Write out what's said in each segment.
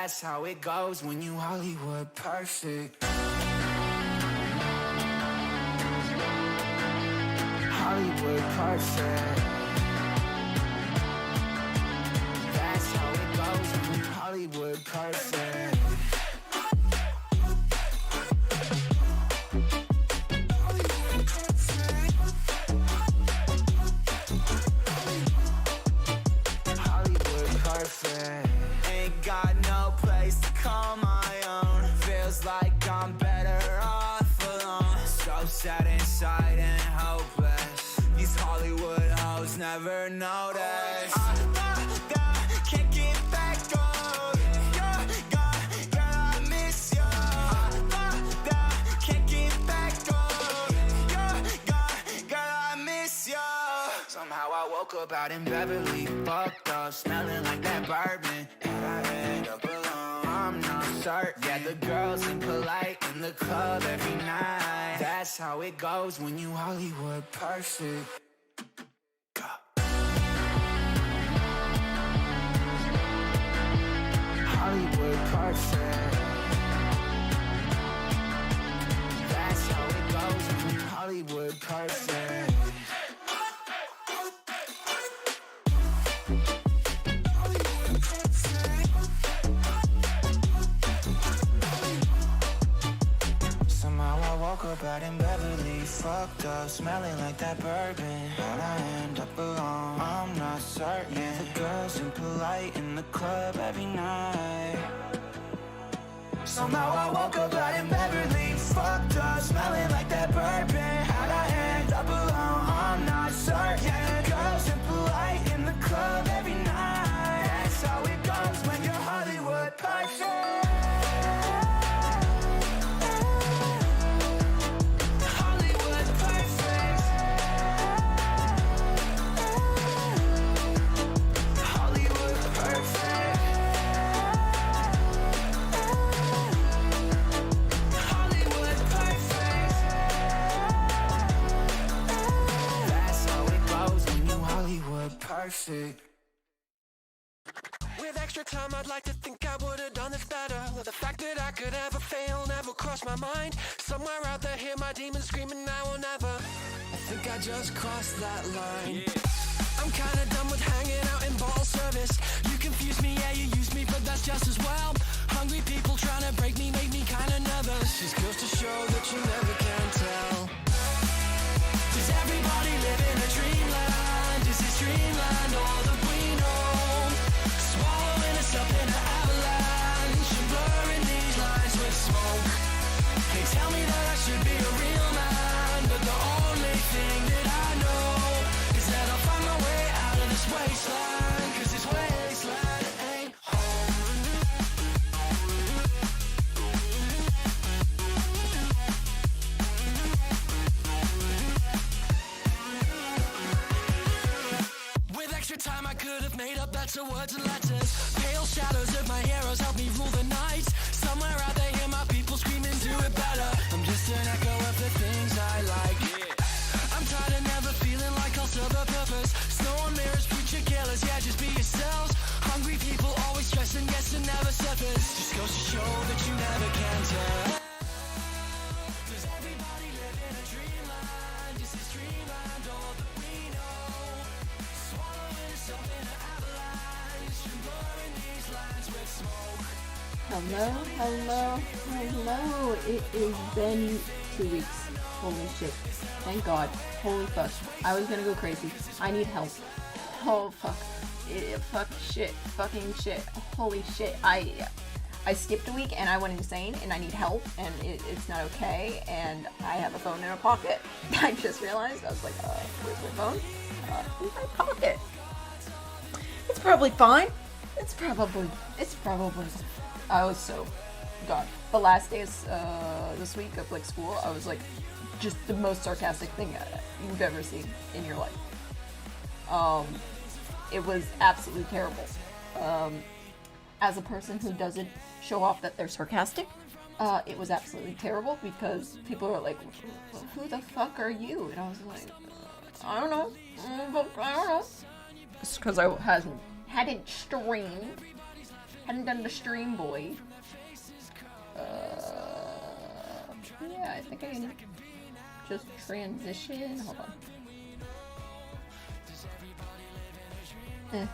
That's how it goes when you Hollywood perfect. Hollywood perfect. That's how it goes when you Hollywood perfect. Hollywood perfect. Ain't got no place to call my own. Feels like I'm better off alone. So sad inside and hopeless. These Hollywood hoes never notice. Can't get back on. Girl, I miss you. Can't get back on. Girl, I miss you. Somehow I woke up out in Beverly, fucked up, smelling like that bourbon, and I end up alone. I'm not certain. Yeah, the girls impolite in the club every night. That's how it goes when you Hollywood perfect. Hollywood perfect. That's how it goes when you Hollywood perfect. Somehow I woke up out in Beverly, fucked up, smelling like that bourbon. How'd I end up alone? I'm not certain. Yeah, the girls impolite in the club every night. Somehow I woke up out in Beverly, fucked up, smelling like that bourbon. How'd I end up alone? I'm not certain. Yeah, the girls impolite in the club every night. That's how it goes when you're Hollywood perfect. Perfect. With extra time, I'd like to think I would've done this better. The fact that I could ever fail never crossed my mind. Somewhere out there, hear my demons screaming, now or never. I think I just crossed that line. I'm kinda done with hanging out in bottle service. You confuse me, yeah, you use me, but that's just as well. Hungry people trying to break me make me kinda nervous. Just goes to show that you never can tell. Does everybody live in a dreamland? Is this dreamland all that we know? Swallowing us up in an avalanche and blurring these lines with smoke. They tell me that I should be a real man, but the only thing that I know is that I'll find my way out of this wasteland, 'cause this wasteland ain't home. With extra time I could have made up better words and letters. Pale shadows of my heroes help me rule the night. Somewhere out there hear my people screaming, do it better. I'm just an echo of the things I like. I'm tired of never feeling like I'll serve a purpose. Snow on mirrors, preacher killers, yeah, just be yourselves. Hungry people always stressing, yes, and never surface. Just goes to show that you never can tell. Does everybody live in a dreamland? Is this dreamland all that we know? Swallowing us up in an avalanche and blurring these lines with smoke. Hello. It has been 2 weeks. Holy shit. Thank God. Holy fuck. I was gonna go crazy. I need help. Oh fuck. Fucking shit. Holy shit. I skipped a week and I went insane and I need help and it's not okay and I have a phone in a pocket. I just realized. I was like, where's my phone? In my pocket. It's probably fine. It's probably I was so God. The last days this week of like school, I was like just the most sarcastic thing you've ever seen in your life. It was absolutely terrible. As a person who doesn't show off that they're sarcastic, it was absolutely terrible because people were like, who the fuck are you? And I was like, I don't know. It's because I hadn't hadn't done the stream boy. Yeah, I think I can just transition. Hold on. Okay.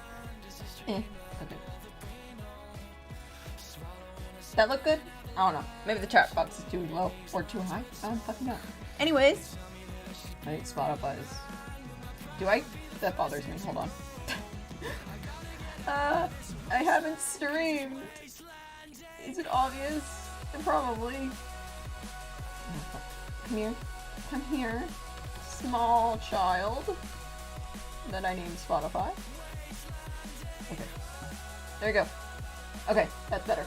That look good? I don't know. Maybe the chat box is too low or too high. I don't fucking know. Anyways, I think Spotify's. Do I? That bothers me. Hold on. I haven't streamed. Is it obvious? Probably. Come here. Come here. Small child that I named Spotify. Okay. There you go. Okay, that's better.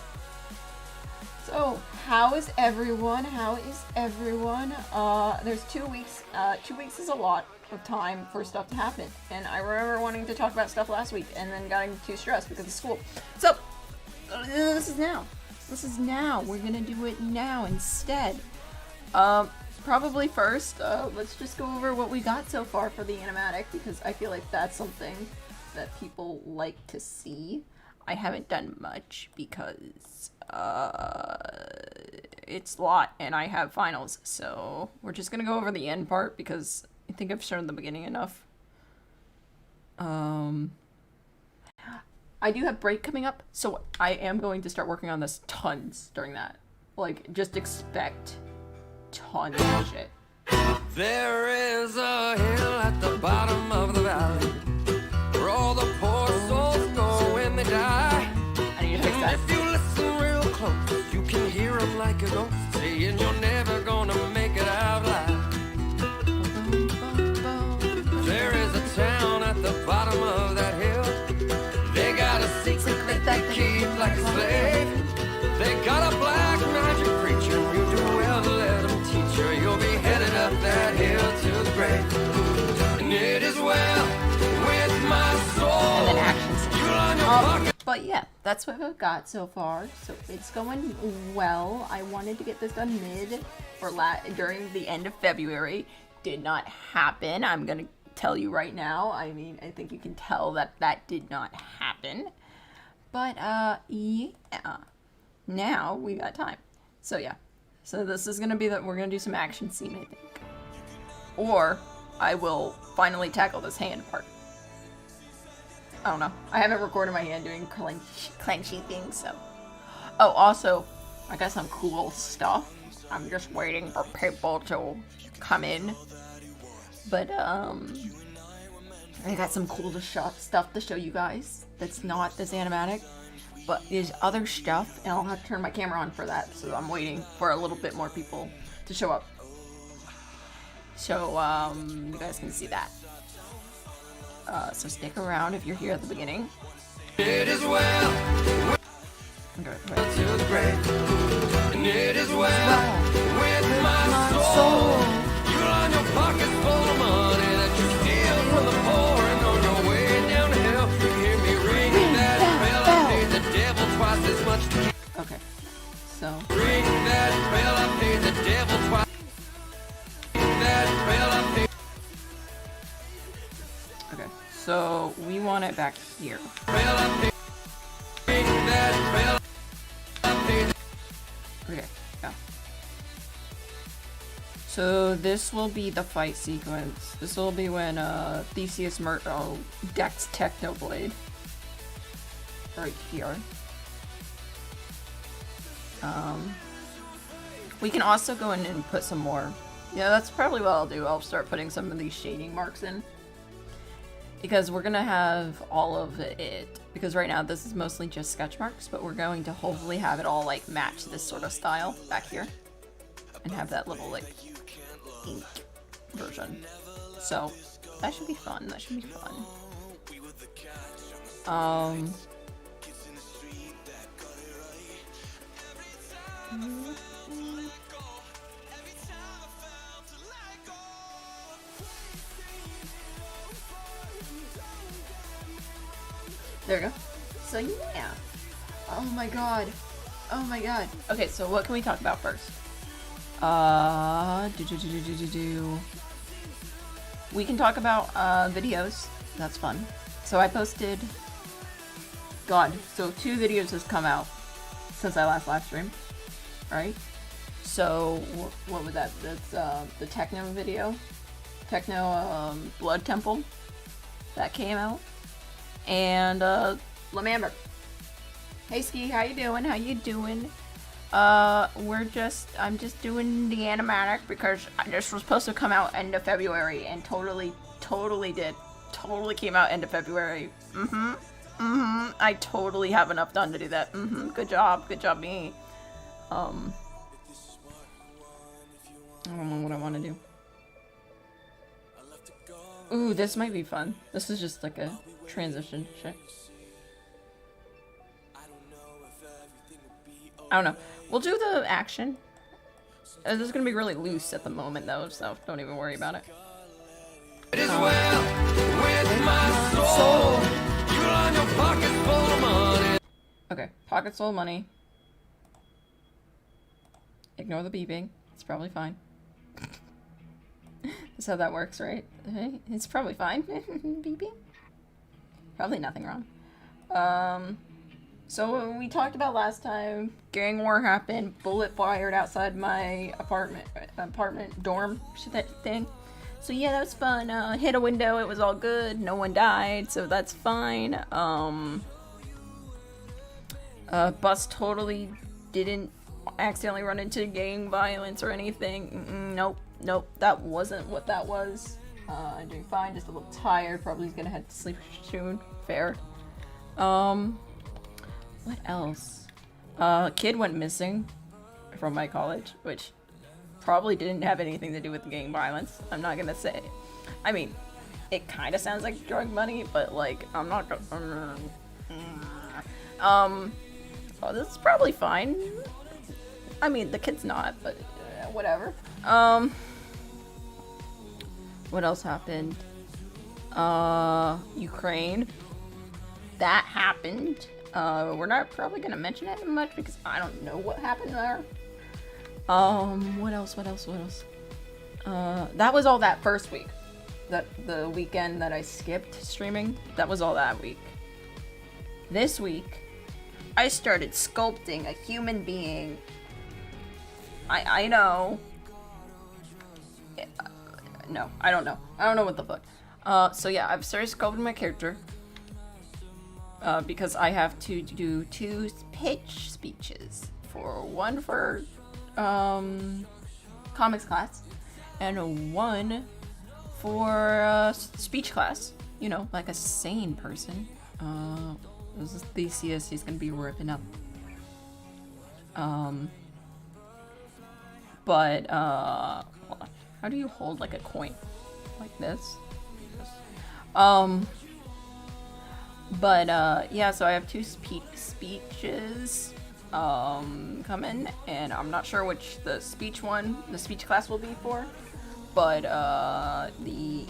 So, how is everyone? How is everyone? There's 2 weeks. 2 weeks is a lot of time for stuff to happen. And I remember wanting to talk about stuff last week and then getting too stressed because of school. So, this is now. This is now. We're gonna do it now instead. Probably first, let's just go over what we got so far for the animatic because I feel like that's something that people like to see. I haven't done much because it's a lot and I have finals, so we're just gonna go over the end part because I think I've shown the beginning enough. I do have break coming up, so I am going to start working on this tons during that. Like, just expect tons of shit. There is a hill at the bottom of the valley where all the poor souls go when they die. I need to fix that. If you listen real close, you can hear them like a ghost saying you're never gonna make it out alive. There is a town at the bottom of that hill. They got a secret that they keep like a slave. They got a black magic preacher. You do well to let them teach you. You'll be headed up that hill to the grave. And it is well with my soul. And then action scenes. You line your pocket. But yeah, that's what I've got so far. So it's going well. I wanted to get this done during the end of February. Did not happen. I'm gonna tell you right now. I mean, I think you can tell that that did not happen. But yeah. Now we got time. So yeah. So this is gonna be that we're gonna do some action scene, I think. Or I will finally tackle this hand part. I don't know. I haven't recorded my hand doing clenchy things, so. Oh, also, I got some cool stuff. I'm just waiting for people to come in. But, I got some cool stuff to show you guys. That's not this animatic. But there's other stuff, and I'll have to turn my camera on for that. So I'm waiting for a little bit more people to show up. So, you guys can see that. So stick around if you're here at the beginning. It is well. Okay, To the grave. And it is well with my soul. You line your pockets full of money that you steal from the poor, and on your way down the hill, you hear me ring that bell. I paid the devil twice as much to keep. Okay, so Ring that bell. I paid the devil twice. Ring that bell. I paid. okay, so we want it back here. Bell. I paid. Ring that bell. I paid. Okay, yeah. So this will be the fight sequence. This will be when Theseus decks Techno Blade. Right here. We can also go in and put some more. Yeah, that's probably what I'll do. I'll start putting some of these shading marks in. Because we're gonna have all of it. Because right now this is mostly just sketch marks, but we're going to hopefully have it all like match this sort of style back here. And have that little like ink version. So that should be fun. That should be fun. There we go. So yeah. Oh my god. Oh my god. Okay, so what can we talk about first? We can talk about videos. That's fun. So I posted God, so 2 videos has come out since I last live streamed, right? So, what was that? That's the Techno video. Techno Blood Temple. That came out. And Lamamber. Hey Ski, how you doing? How you doing? I'm just doing the animatic because this was supposed to come out end of February and totally did. Totally came out end of February. I totally have enough done to do that. Good job me. I don't know what I want to do. Ooh, this might be fun. This is just like a transition shit. I don't know. We'll do the action. This is gonna be really loose at the moment though, so don't even worry about it. It is well with my soul. You line your pockets full of money. Okay, pockets full of money. Ignore the beeping. It's probably fine. That's how that works, right? It's probably fine. Beeping? Probably nothing wrong. So we talked about last time, gang war happened, bullet fired outside my apartment dorm thing. So yeah, that was fun. Hit a window, it was all good, no one died, so that's fine. Bus totally didn't accidentally run into gang violence or anything. Nope, that wasn't what that was. I'm doing fine, just a little tired, probably gonna have to sleep soon. Fair. What else? Kid went missing from my college, which probably didn't have anything to do with gang violence. I'm not gonna say. I mean, it kind of sounds like drug money, but like, I'm not gonna. Oh, this is probably fine. I mean, the kid's not, but whatever. What else happened? Ukraine. That happened. We're not probably gonna mention it much because I don't know what happened there. What else? That was all that first week. The weekend that I skipped streaming, that was all that week. This week, I started sculpting a human being. I know. No, I don't know. I don't know what the fuck. So yeah, I've started sculpting my character. Because I have to do 2 pitch speeches. One for comics class, and 1 for speech class. You know, like a sane person. This is Theseus, he's gonna be ripping up. But hold on. How do you hold like a coin? Like this? But yeah, so I have 2 speeches coming, and I'm not sure which the speech class will be for, but the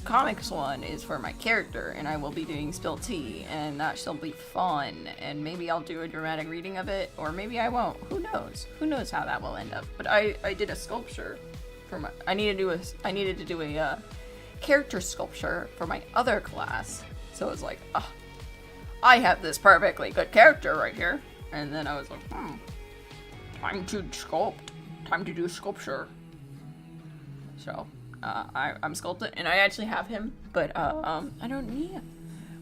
comics one is for my character, and I will be doing Spill Tea, and that shall be fun, and maybe I'll do a dramatic reading of it, or maybe I won't. Who knows how that will end up. But I did a sculpture for my I needed to do a character sculpture for my other class. So it was like, I have this perfectly good character right here. And then I was like, time to sculpt. Time to do sculpture. So, I'm sculpting, and I actually have him, but, I don't need him.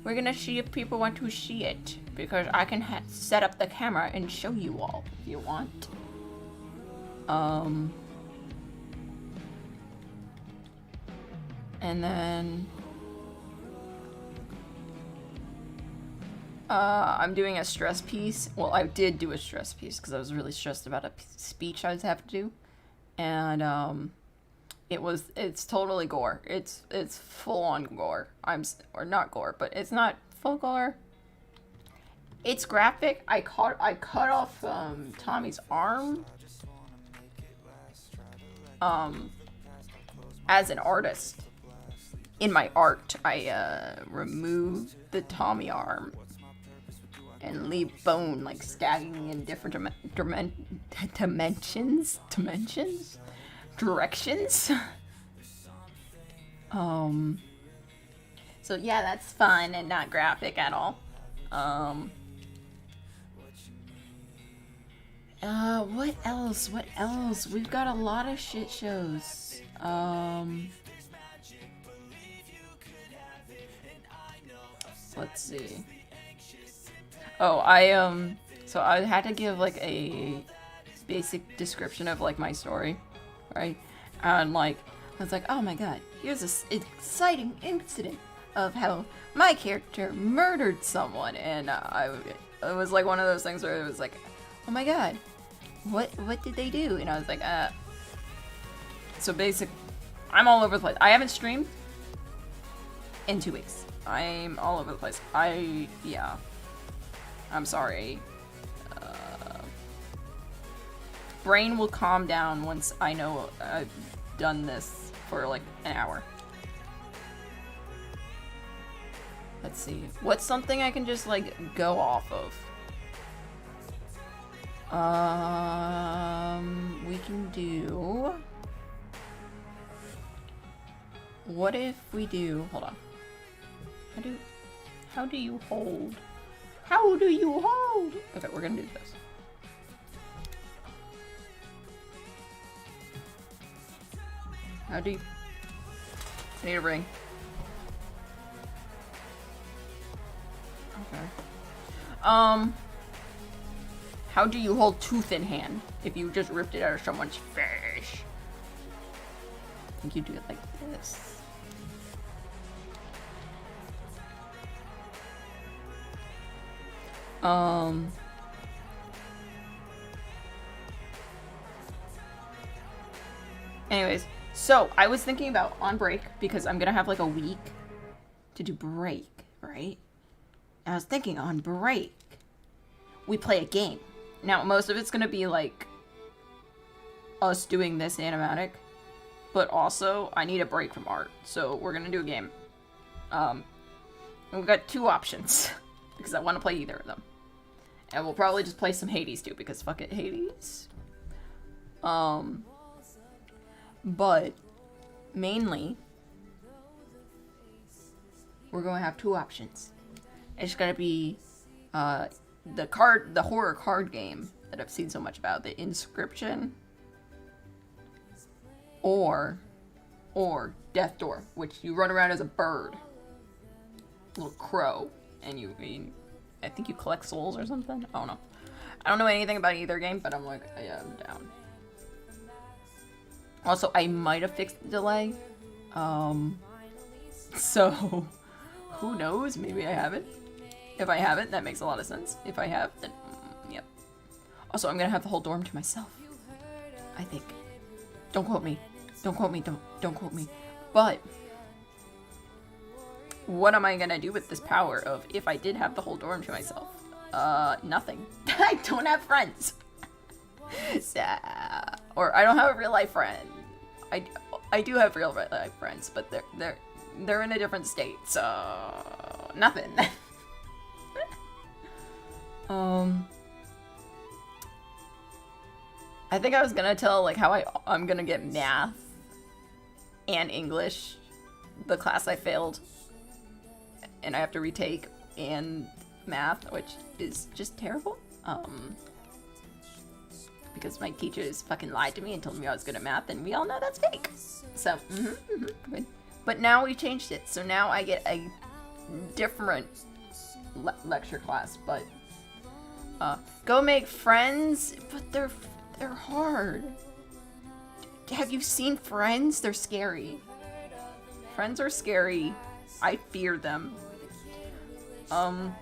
We're gonna see if people want to see it, because I can set up the camera and show you all, if you want. And then... I'm doing a stress piece. Well, I did do a stress piece because I was really stressed about a speech I was having to do, and it's totally gore. It's full on gore. Or not gore, but it's not full gore. It's graphic. I cut off Tommy's arm. As an artist, in my art, I removed the Tommy arm and leave bone like stacking in different directions. So yeah, that's fun and not graphic at all. What else? What else? We've got a lot of shit shows. Let's see. Oh, so I had to give, like, a basic description of, like, my story, right? And, like, I was like, oh my god, here's this exciting incident of how my character murdered someone, and it was, like, one of those things where it was like, oh my god, what did they do? And I was like, So I'm all over the place. I haven't streamed in 2 weeks. I'm all over the place. Yeah. I'm sorry. Brain will calm down once I know I've done this for like an hour. Let's see. What's something I can just like go off of? We can do... What if we do... Hold on. How do you hold? How do you hold? Okay, we're gonna do this. How do you... I need a ring. Okay. How do you hold tooth in hand if you just ripped it out of someone's face? I think you do it like this. Anyways, so I was thinking about on break, because I'm gonna have like a week to do break, right? And I was thinking on break, we play a game. Now, most of it's gonna be like us doing this animatic, but also I need a break from art, so we're gonna do a game. And we've got two options, because I want to play either of them. And we'll probably just play some Hades too, because fuck it, Hades. But mainly, we're going to have two options. It's going to be the horror card game that I've seen so much about, the Inscription, or Death Door, which you run around as a bird, little crow, and I think you collect souls or something. I don't know. I don't know anything about either game, but I'm like, yeah, I'm down. Also, I might have fixed the delay. So, who knows? Maybe I haven't. If I haven't, that makes a lot of sense. If I have, then, yep. Also, I'm gonna have the whole dorm to myself. I think. Don't quote me. Don't quote me. Don't quote me. But, what am I gonna do with this power of if I did have the whole dorm to myself? Nothing. I don't have friends. Or I don't have a real life friend. I do have real life friends, but they're in a different state, so nothing. I think I was gonna tell like how I'm gonna get math and English, the class I failed, and I have to retake, and math, which is just terrible. Because my teachers fucking lied to me and told me I was good at math, and we all know that's fake. So, good. But now we changed it, so now I get a different lecture class, but go make friends, but they're hard. Have you seen Friends? They're scary. Friends are scary. I fear them. I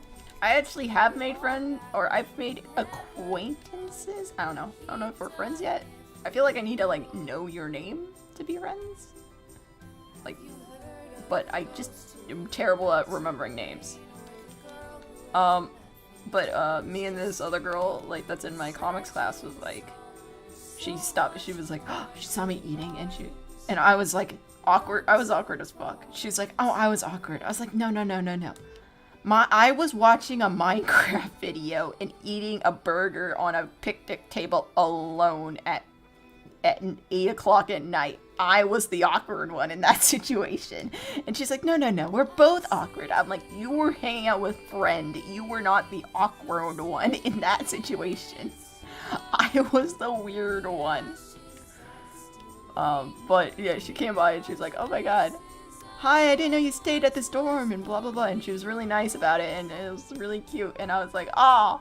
actually have made friends, or I've made acquaintances. I don't know if we're friends yet. I feel like I need to like know your name to be friends. Like, but I just am terrible at remembering names. But me and this other girl, like that's in my comics class, was like, she stopped. She was like, oh, she saw me eating, and I was like awkward. I was awkward as fuck. She's like, oh, I was awkward. I was like, no. I was watching a Minecraft video and eating a burger on a picnic table alone at at 8 o'clock at night. I was the awkward one in that situation. And she's like, no, we're both awkward. I'm like, you were hanging out with friend. You were not the awkward one in that situation. I was the weird one. But yeah, she came by and she was like, oh my god. Hi, I didn't know you stayed at this dorm and blah blah blah. And she was really nice about it and it was really cute. And I was like, ah,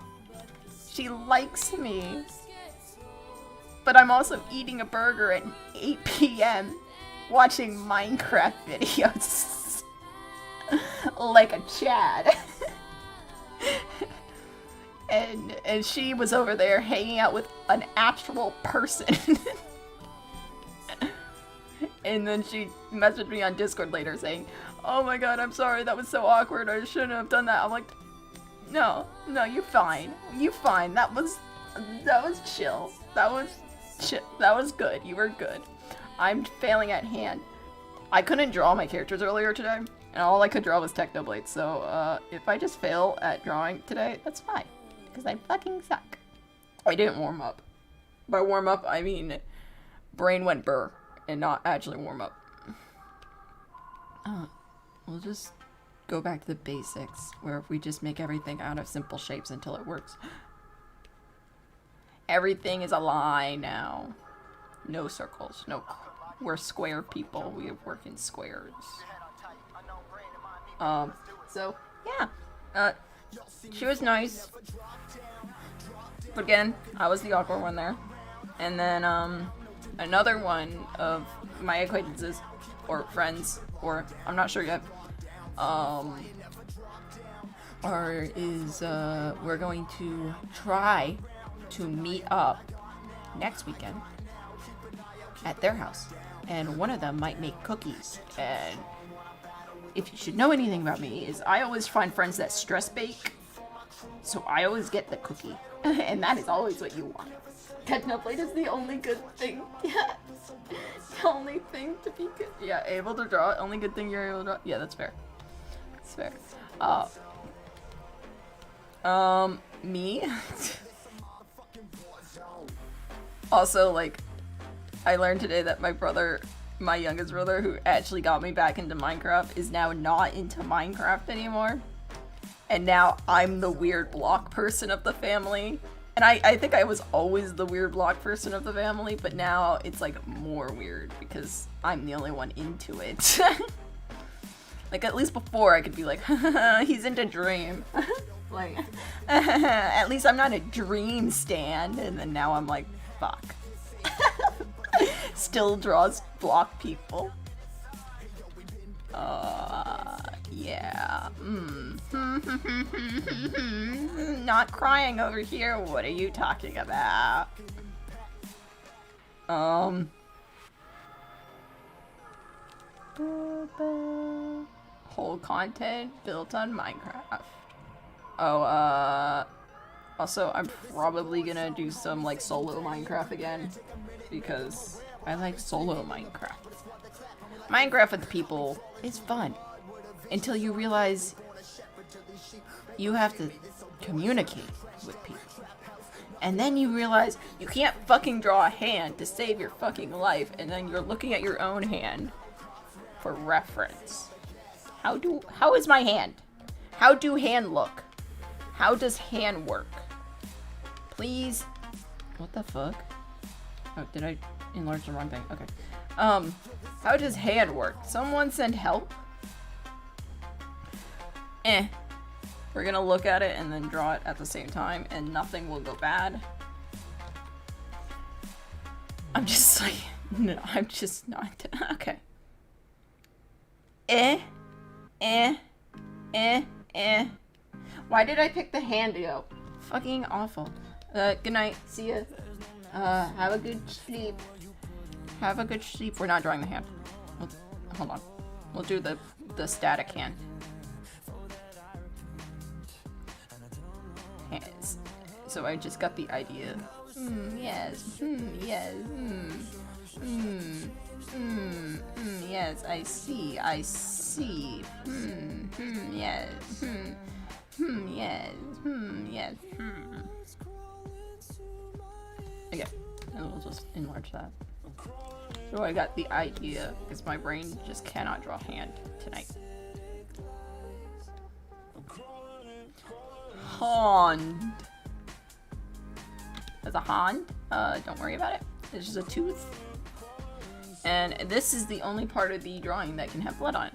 she likes me. But I'm also eating a burger at 8 p.m. watching Minecraft videos. Like a Chad. and she was over there hanging out with an actual person. And then she messaged me on Discord later saying, oh my god, I'm sorry, that was so awkward, I shouldn't have done that. I'm like, no, you're fine. You fine. That was chill. That was good. You were good. I'm failing at hand. I couldn't draw my characters earlier today, and all I could draw was Techno Blades, so if I just fail at drawing today, that's fine. Because I fucking suck. I didn't warm up. By warm up, I mean brain went burr, and not actually warm up. We'll just go back to the basics, where if we just make everything out of simple shapes until it works. Everything is a line now. No circles. No. We're square people. We work in squares. So, yeah. She was nice. But again, I was the awkward one there. And then, another one of my acquaintances, or friends, or I'm not sure yet, we're going to try to meet up next weekend at their house, and one of them might make cookies. And if you should know anything about me, is I always find friends that stress bake, so I always get the cookie. And that is always what you want. Technoblade is the only good thing. Yeah, the only thing to be good. Yeah, able to draw. Only good thing you're able to draw. Yeah, that's fair. That's fair. Me. Also, like, I learned today that my brother, my youngest brother, who actually got me back into Minecraft, is now not into Minecraft anymore. And now I'm the weird block person of the family. And I think I was always the weird block person of the family, but now it's like more weird because I'm the only one into it. Like, at least before I could be like, he's into Dream. Like, at least I'm not a Dream stan. And then now I'm like, fuck. Still draws block people. Yeah. Not crying over here. What are you talking about? Whole content built on Minecraft. Also, I'm probably gonna do some, like, solo Minecraft again, because I like solo Minecraft. Minecraft with people is fun, until you realize you have to communicate with people. And then you realize you can't fucking draw a hand to save your fucking life, and then you're looking at your own hand for reference. How is my hand? How do hand look? How does hand work? Please. What the fuck? Oh, did I enlarge the wrong thing? Okay. How does hand work? Someone send help? We're gonna look at it and then draw it at the same time, and nothing will go bad. I'm just like, no, I'm just not. Okay. Why did I pick the hand to go? Fucking awful. Good night. See ya. Have a good sleep. Have a good sleep. We're not drawing the hand. Hold on. We'll do the static hand. Yes. So I just got the idea. Yes. Yes. Yes, I see. I see. Yes. Yes. Yes. Okay. And we'll just enlarge that. So I got the idea, because my brain just cannot draw hand tonight. Hand. There's a hand. Don't worry about it. It's just a tooth. And this is the only part of the drawing that can have blood on it.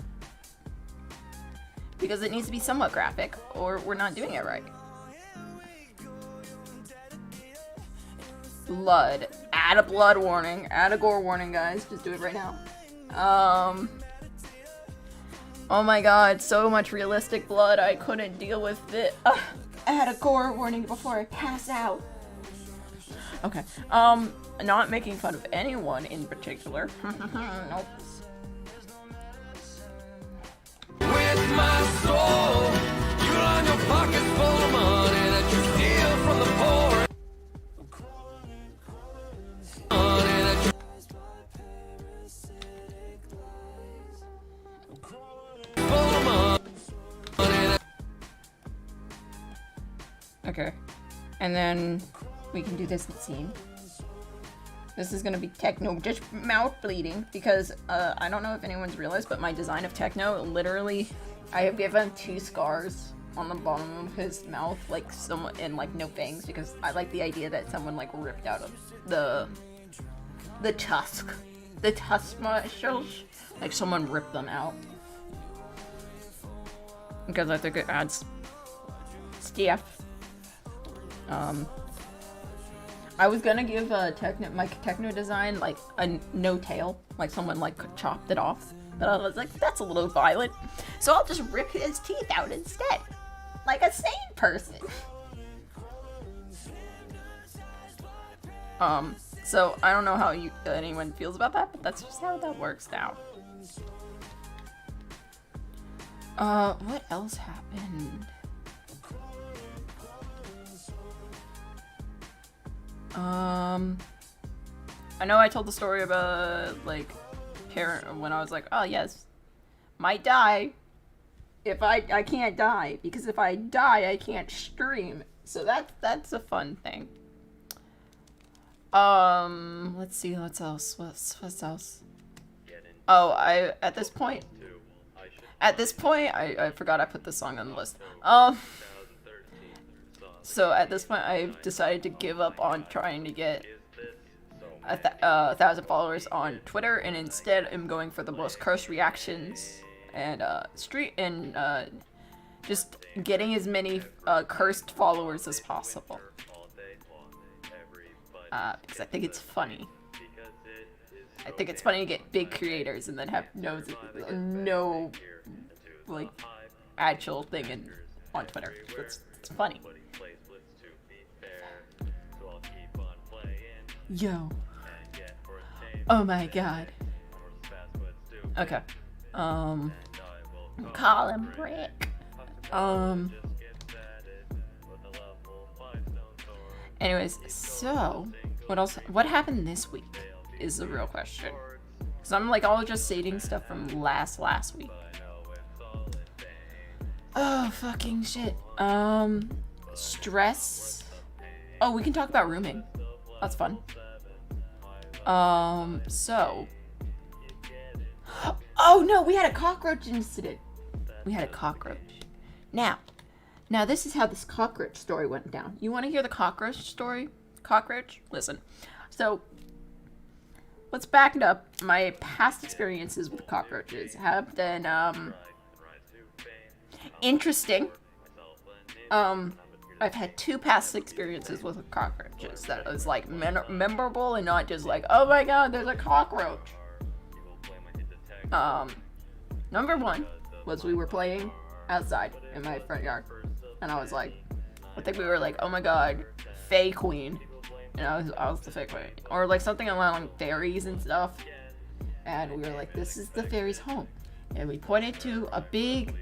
Because it needs to be somewhat graphic, or we're not doing it right. Blood. Add a blood warning. Add a gore warning, guys. Just do it right now. Oh my god, so much realistic blood. I couldn't deal with it. Add a gore warning before I pass out. Okay. Not making fun of anyone in particular. Nope. With my soul, you line your pockets full of money that you steal from the poor. Money that you full of money that Okay. And then we can do this scene. This is gonna be Techno, just mouth bleeding, because I don't know if anyone's realized, but my design of Techno, literally, I have given 2 scars on the bottom of his mouth, like someone, and like no fangs, because I like the idea that someone like ripped out of the tusk muscles, like someone ripped them out, because I think it adds stiff. I was gonna give my Techno design like a no tail, like someone like chopped it off, but I was like, that's a little violent, so I'll just rip his teeth out instead, like a sane person. So I don't know how anyone feels about that, but that's just how that works now. What else happened? I know I told the story about, like, parent when I was like, oh yes, might die if I can't die, because if I die, I can't stream. So that's a fun thing. Let's see, what's else? What's else? Oh, at this point, I forgot I put this song on the list. So at this point, I've decided to give up on trying to get 1,000 followers on Twitter, and instead I'm going for the most cursed reactions and just getting as many cursed followers as possible. Because I think it's funny. I think it's funny to get big creators and then have no like actual thing on Twitter. It's funny. Yo. Oh my god. Okay. Call him Rick. Anyways, so what happened this week is the real question. Cause I'm like all just stating stuff from last week. Oh fucking shit. Stress. Oh, we can talk about rooming. That's fun. So. Oh no, we had a cockroach incident. We had a cockroach. Now this is how this cockroach story went down. You want to hear the cockroach story? Cockroach? Listen. So, let's back it up. My past experiences with cockroaches have been, interesting. I've had 2 past experiences with cockroaches that was like memorable and not just like, oh my god, there's a cockroach. Number 1 was we were playing outside in my front yard, and I was like, I think we were like, oh my god, Fae Queen, and I was the Fae Queen, or like something along like fairies and stuff, and we were like, this is the fairy's home, and we pointed to a big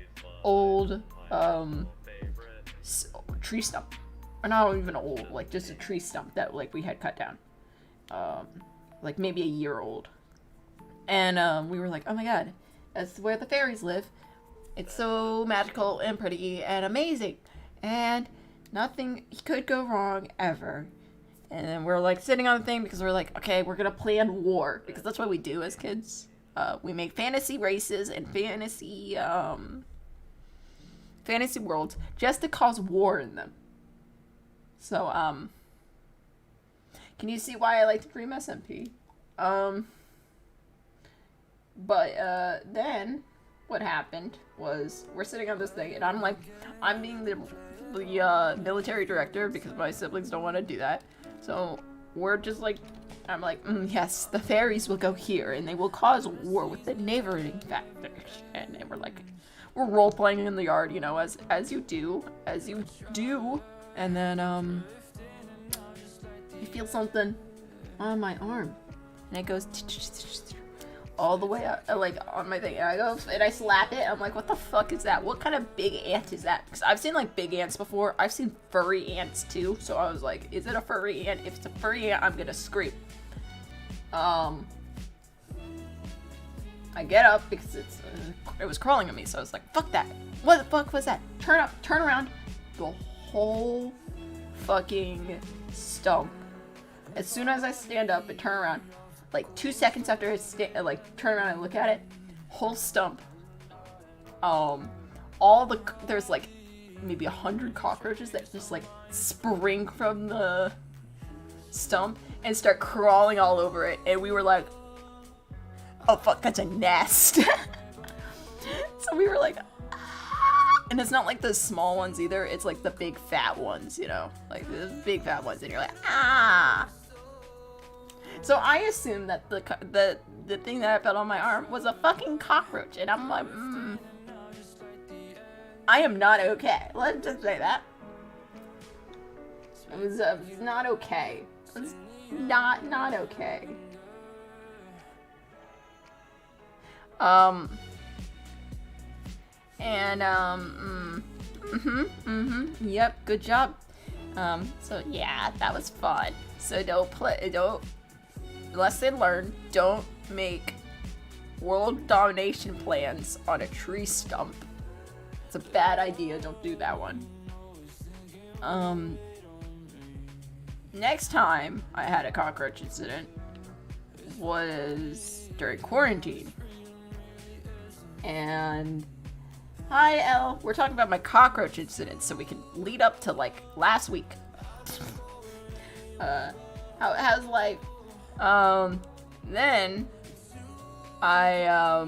old tree stump, or not even old, like just a tree stump that like we had cut down, like maybe a year old, and we were like, oh my god, that's where the fairies live. It's so magical and pretty and amazing, and nothing could go wrong ever. And then we're like sitting on the thing because we're like, okay, we're gonna plan war because that's what we do as kids. We make fantasy races and fantasy worlds just to cause war in them. So can you see why I like to dream SMP? But then what happened was we're sitting on this thing and I'm being the military director because my siblings don't want to do that. So we're just like, I'm like, yes, the fairies will go here and they will cause war with the neighboring factors. And then we're role playing in the yard, you know, as you do. And then you feel something on my arm, and it goes all the way up, like on my thing. And I go and I slap it. I'm like, what the fuck is that? What kind of big ant is that? Because I've seen like big ants before. I've seen furry ants too. So I was like, is it a furry ant? If it's a furry ant, I'm gonna scream. I get up because it was crawling at me. So I was like, fuck that. What the fuck was that? Turn around. The whole fucking stump. As soon as I stand up and turn around, like 2 seconds after I turn around and look at it, whole stump. There's like maybe 100 cockroaches that just like spring from the stump and start crawling all over it, and we were like, oh fuck, that's a nest. So we were like, ah. And it's not like the small ones either, it's like the big fat ones, you know, like the big fat ones, and you're like, ah. So I assumed that the thing that I felt on my arm was a fucking cockroach, and I'm like, I am not okay. Let's just say that. It was not okay. It was not okay. Yep, good job. So yeah, that was fun. So don't lesson learned, don't make world domination plans on a tree stump. It's a bad idea, don't do that one. Next time I had a cockroach incident was during quarantine. And hi Elle, we're talking about my cockroach incident so we can lead up to like last week. How's life? Then I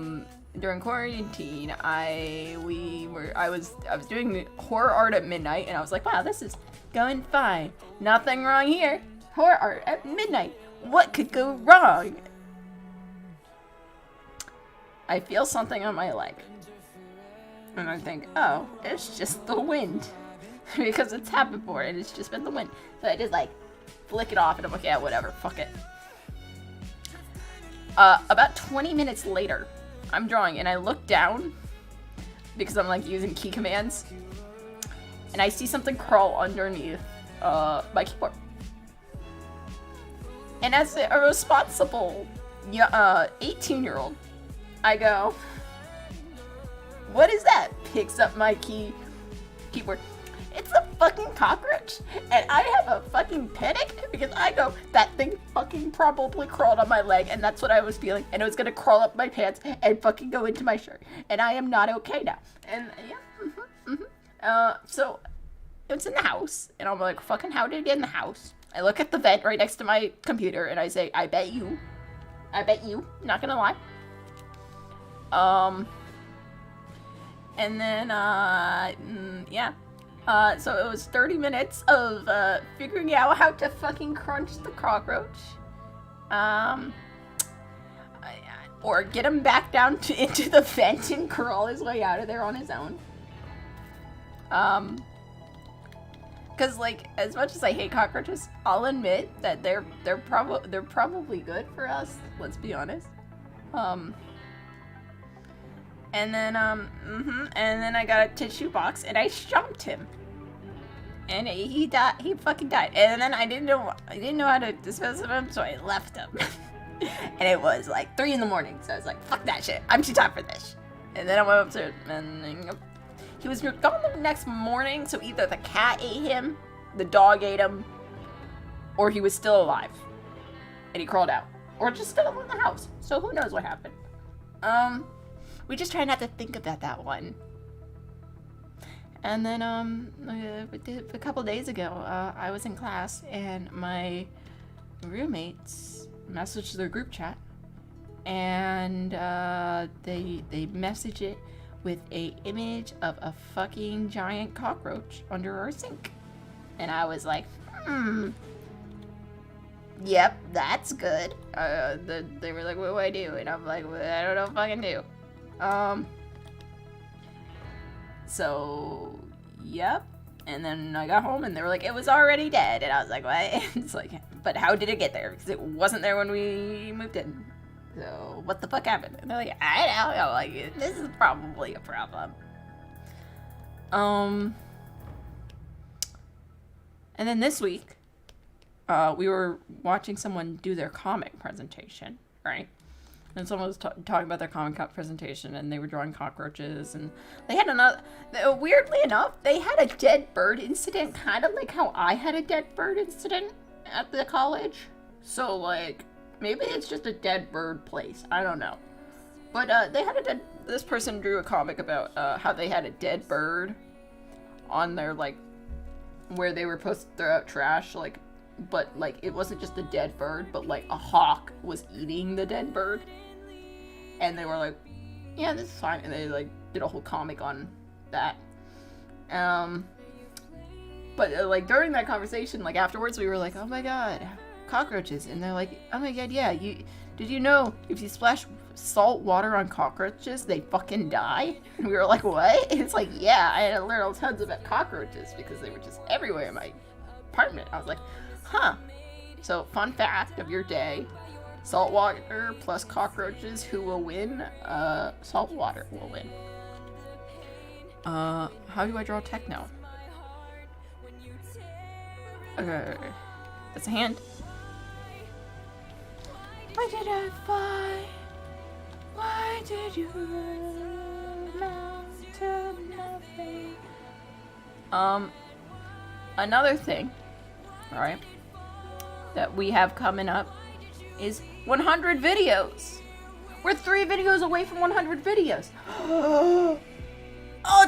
during quarantine I was doing horror art at midnight, and I was like, wow, this is going fine. Nothing wrong here. Horror art at midnight. What could go wrong? I feel something on my leg. And I think, oh, it's just the wind. Because it's happened before, and it's just been the wind. So I just like flick it off, and I'm like, yeah, whatever, fuck it. About 20 minutes later, I'm drawing, and I look down because I'm like using key commands, and I see something crawl underneath my keyboard. And as a responsible 18-year-old, I go, what is that? Picks up my keyboard. It's a fucking cockroach, and I have a fucking panic because I go, that thing fucking probably crawled on my leg, and that's what I was feeling, and it was gonna crawl up my pants and fucking go into my shirt, and I am not okay now. And yeah, so it's in the house, and I'm like, fucking how did it get in the house? I look at the vent right next to my computer, and I say, I bet you, not gonna lie. And then, yeah. So it was 30 minutes of figuring out how to fucking crunch the cockroach. Or get him back down into the vent and crawl his way out of there on his own. Because like, as much as I hate cockroaches, I'll admit that they're probably good for us. Let's be honest. And then and then I got a tissue box and I shoved him, and he died. He fucking died. And then I didn't know how to dispose of him, so I left him. And it was like 3 a.m, so I was like, fuck that shit. I'm too tired for this. And then I went up to, and he was gone the next morning. So either the cat ate him, the dog ate him, or he was still alive and he crawled out, or just still in the house. So who knows what happened. We just try not to think about that one. And then a couple days ago, I was in class and my roommates messaged their group chat, and they message it with a image of a fucking giant cockroach under our sink. And I was like, yep, that's good. They were like, what do I do? And I'm like, well, I don't know if I can do. So, yep. And then I got home and they were like, it was already dead. And I was like, what? It's like, but how did it get there? Because it wasn't there when we moved in. So, what the fuck happened? And they're like, I don't know. Like, this is probably a problem. And then this week, we were watching someone do their comic presentation, right? And someone was talking about their comic presentation, and they were drawing cockroaches, and they had another, weirdly enough, they had a dead bird incident, kind of like how I had a dead bird incident at the college. So, like, maybe it's just a dead bird place, I don't know. But, they had this person drew a comic about, how they had a dead bird on their, like, where they were supposed to throw out trash, like, but, like, it wasn't just a dead bird, but, like, a hawk was eating the dead bird. And they were like, yeah, this is fine. And they, like, did a whole comic on that. But, like, during that conversation, like, afterwards, we were like, oh my god, cockroaches. And they're like, oh my god, yeah, did you know if you splash salt water on cockroaches, they fucking die? And we were like, what? And it's like, yeah, I had to learn tons about cockroaches because they were just everywhere in my apartment. I was like, huh. So, fun fact of your day, salt water plus cockroaches, who will win? Salt water will win. How do I draw Techno? Okay, that's a hand. Why did I fight? Why did you amount to nothing? Another thing, alright, that we have coming up is 100 videos. We're 3 videos away from 100 videos. Oh,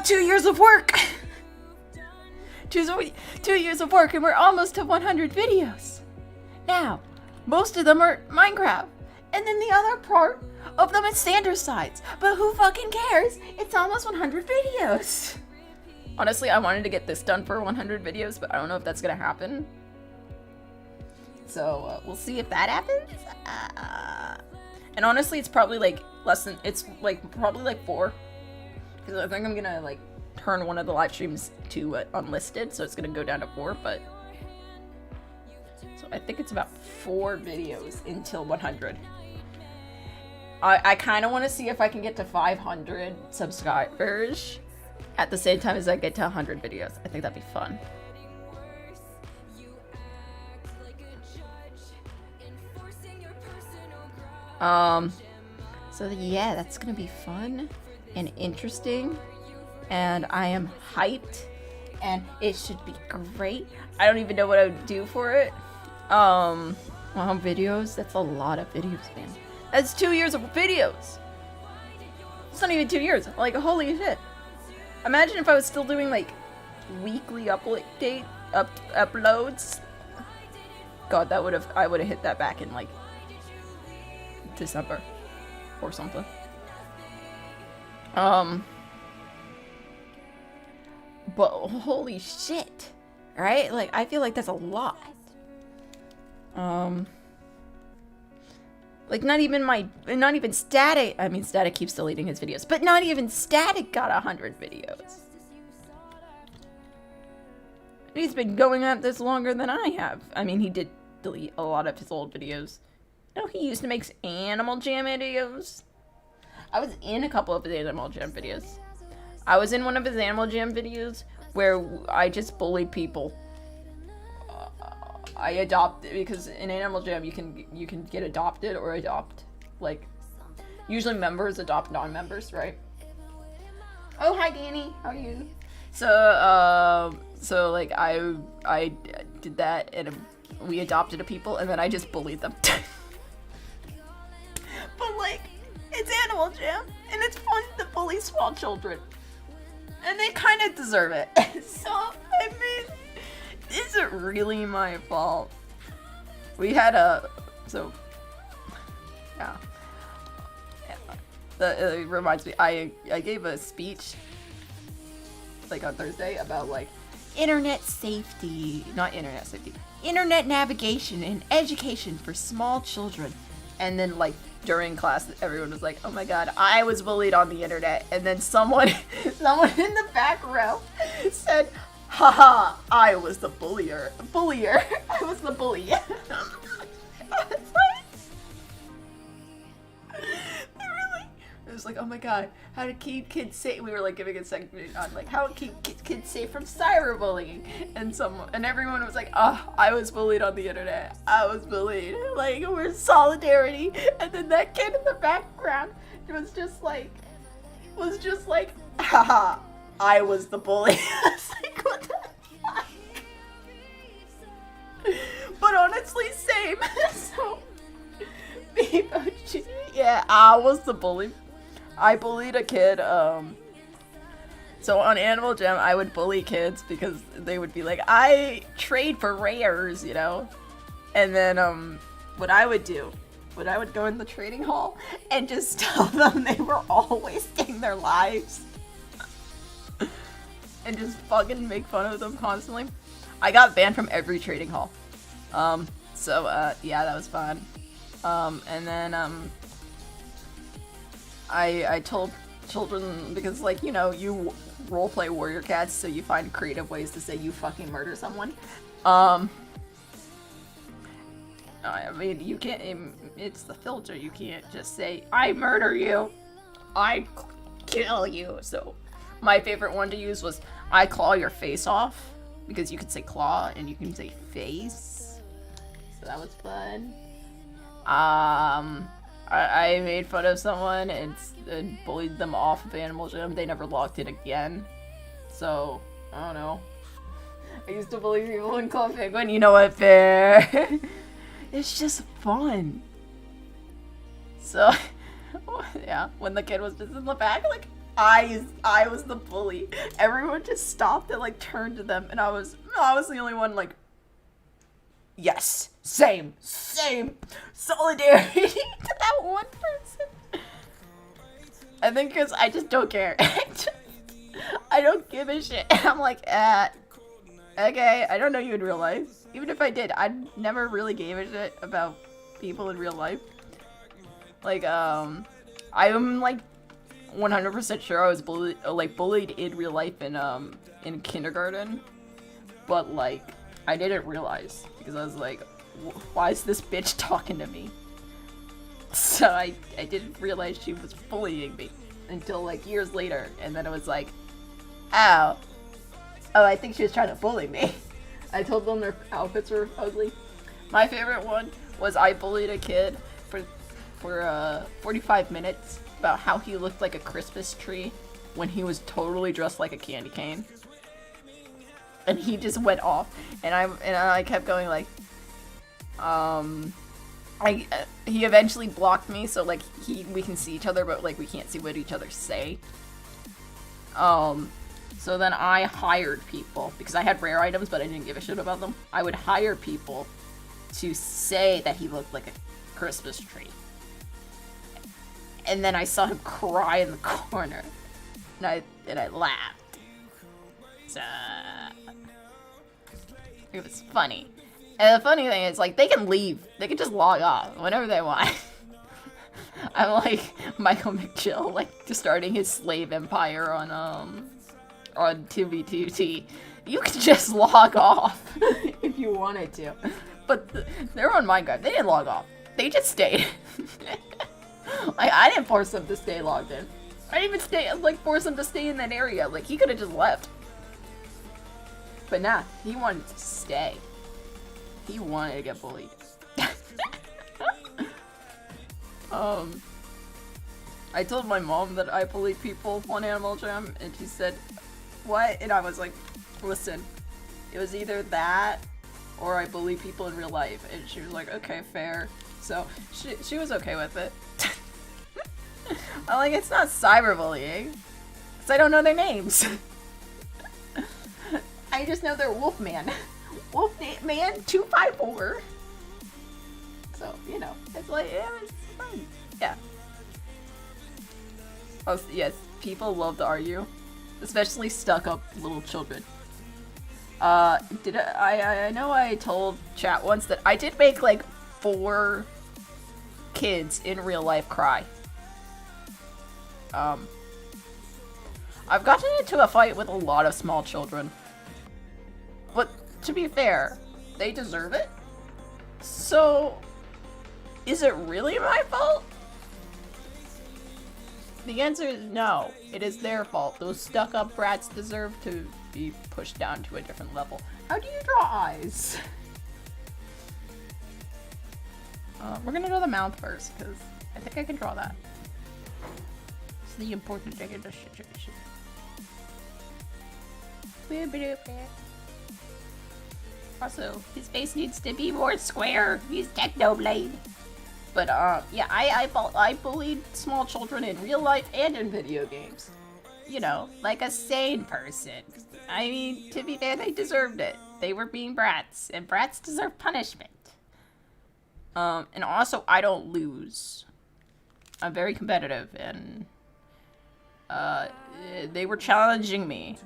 2 years of work. 2 years of work, and we're almost to 100 videos. Now, most of them are Minecraft, and then the other part of them is standard sides. But who fucking cares? It's almost 100 videos. Honestly, I wanted to get this done for 100 videos, but I don't know if that's gonna happen. So, we'll see if that happens. And honestly, it's probably like it's like probably like 4. Because I think I'm gonna like turn one of the live streams to unlisted, so it's gonna go down to 4, but. So I think it's about 4 videos until 100. I kind of want to see if I can get to 500 subscribers at the same time as I get to 100 videos. I think that'd be fun. So yeah, that's gonna be fun and interesting, and I am hyped, and it should be great. I don't even know what I would do for it. Wow, videos? That's a lot of videos, man. That's 2 years of videos. It's not even 2 years. Like, holy shit. Imagine if I was still doing, like, weekly uploads. God, I would have hit that back in, like, December or something. But holy shit. Right? Like, I feel like that's a lot. Like, not even Static, I mean, Static keeps deleting his videos, but not even Static got 100 videos. He's been going at this longer than I have. I mean, he did delete a lot of his old videos. No, he used to make Animal Jam videos. I was in a couple of his Animal Jam videos. I was in one of his Animal Jam videos where I just bullied people. I adopted, because in Animal Jam you can get adopted or adopt, like, usually members adopt non-members, right? Oh, hi Danny, how are you? So So like I did that, and we adopted a people, and then I just bullied them. But like, it's Animal Jam, and it's fun to bully small children, and they kind of deserve it. So I mean, is it really my fault? We had a yeah. It reminds me, I gave a speech like on Thursday about like internet safety, not internet safety, internet navigation and education for small children. And then like during class, everyone was like, oh my god, I was bullied on the internet. And then someone in the back row said, haha, I was the bullier. I was the bully. It was like, oh my god, how to keep kids safe. We were like giving a segment on like how to keep kids safe from cyberbullying, and everyone was like, oh, I was bullied on the internet. I was bullied. Like, we're solidarity. And then that kid in the background was just like, haha, I was the bully. I was like, what the fuck? But honestly, same. So, yeah, I was the bully. I bullied a kid, so on Animal Jam, I would bully kids because they would be like, I trade for rares, you know? And then, what I would go in the trading hall and just tell them they were all wasting their lives. And just fucking make fun of them constantly. I got banned from every trading hall. Yeah, that was fun. And then, I told children, because like, you know, you roleplay warrior cats, so you find creative ways to say you fucking murder someone. I mean, you can't, it's the filter, you can't just say, I murder you, I kill you. So my favorite one to use was, I claw your face off, because you can say claw and you can say face. So that was fun. I made fun of someone and bullied them off of Animal Jam. They never logged in again. So, I don't know. I used to bully people in Club Penguin. You know what, fair? It's just fun. So, yeah, when the kid was just in the back, like, I was the bully. Everyone just stopped and, like, turned to them, and I was the only one, like, yes, same, solidarity to that one person. I think because I just don't care. I don't give a shit. I'm like, okay, I don't know you in real life. Even if I did, I never really gave a shit about people in real life. Like, I'm like 100% sure I was bullied in real life in kindergarten, but like I didn't realize because I was like, why is this bitch talking to me? So I didn't realize she was bullying me until like years later, and then it was like, oh, I think she was trying to bully me. I told them their outfits were ugly. My favorite one was I bullied a kid for 45 minutes about how he looked like a Christmas tree when he was totally dressed like a candy cane. And he just went off, and I kept going like, he eventually blocked me, so like we can see each other, but like we can't see what each other say. So then I hired people, because I had rare items, but I didn't give a shit about them. I would hire people to say that he looked like a Christmas tree. And then I saw him cry in the corner, and I laughed. So it was funny. And the funny thing is, like, they can leave. They can just log off whenever they want. I'm like Michael McGill, like, just starting his slave empire on 2B2T. You can just log off if you wanted to. But they're on Minecraft. They didn't log off. They just stayed. Like, I didn't force them to stay logged in. I didn't even force him to stay in that area. Like, he could have just left. But nah, he wanted to stay. He wanted to get bullied. I told my mom that I bullied people on Animal Jam, and she said, what? And I was like, listen, It was either that or I bully people in real life. And she was like, okay, fair. So she was okay with it. I'm like, it's not cyberbullying. Because I don't know their names. I just know they're Wolfman. Wolfman 254. So, you know, it's like, yeah, it's fun. Yeah. Oh, yes, people love to argue. Especially stuck-up little children. I know I told chat once that I did make, like, 4 kids in real life cry. I've gotten into a fight with a lot of small children. But, to be fair, they deserve it. So, is it really my fault? The answer is no. It is their fault. Those stuck-up brats deserve to be pushed down to a different level. How do you draw eyes? We're gonna draw the mouth first, because I think I can draw that. It's the important thing in this situation. Also, his face needs to be more square. He's Techno Blade. But, yeah, I bullied small children in real life and in video games. You know, like a sane person. I mean, to be fair, they deserved it. They were being brats, and brats deserve punishment. And also, I don't lose. I'm very competitive, and, they were challenging me.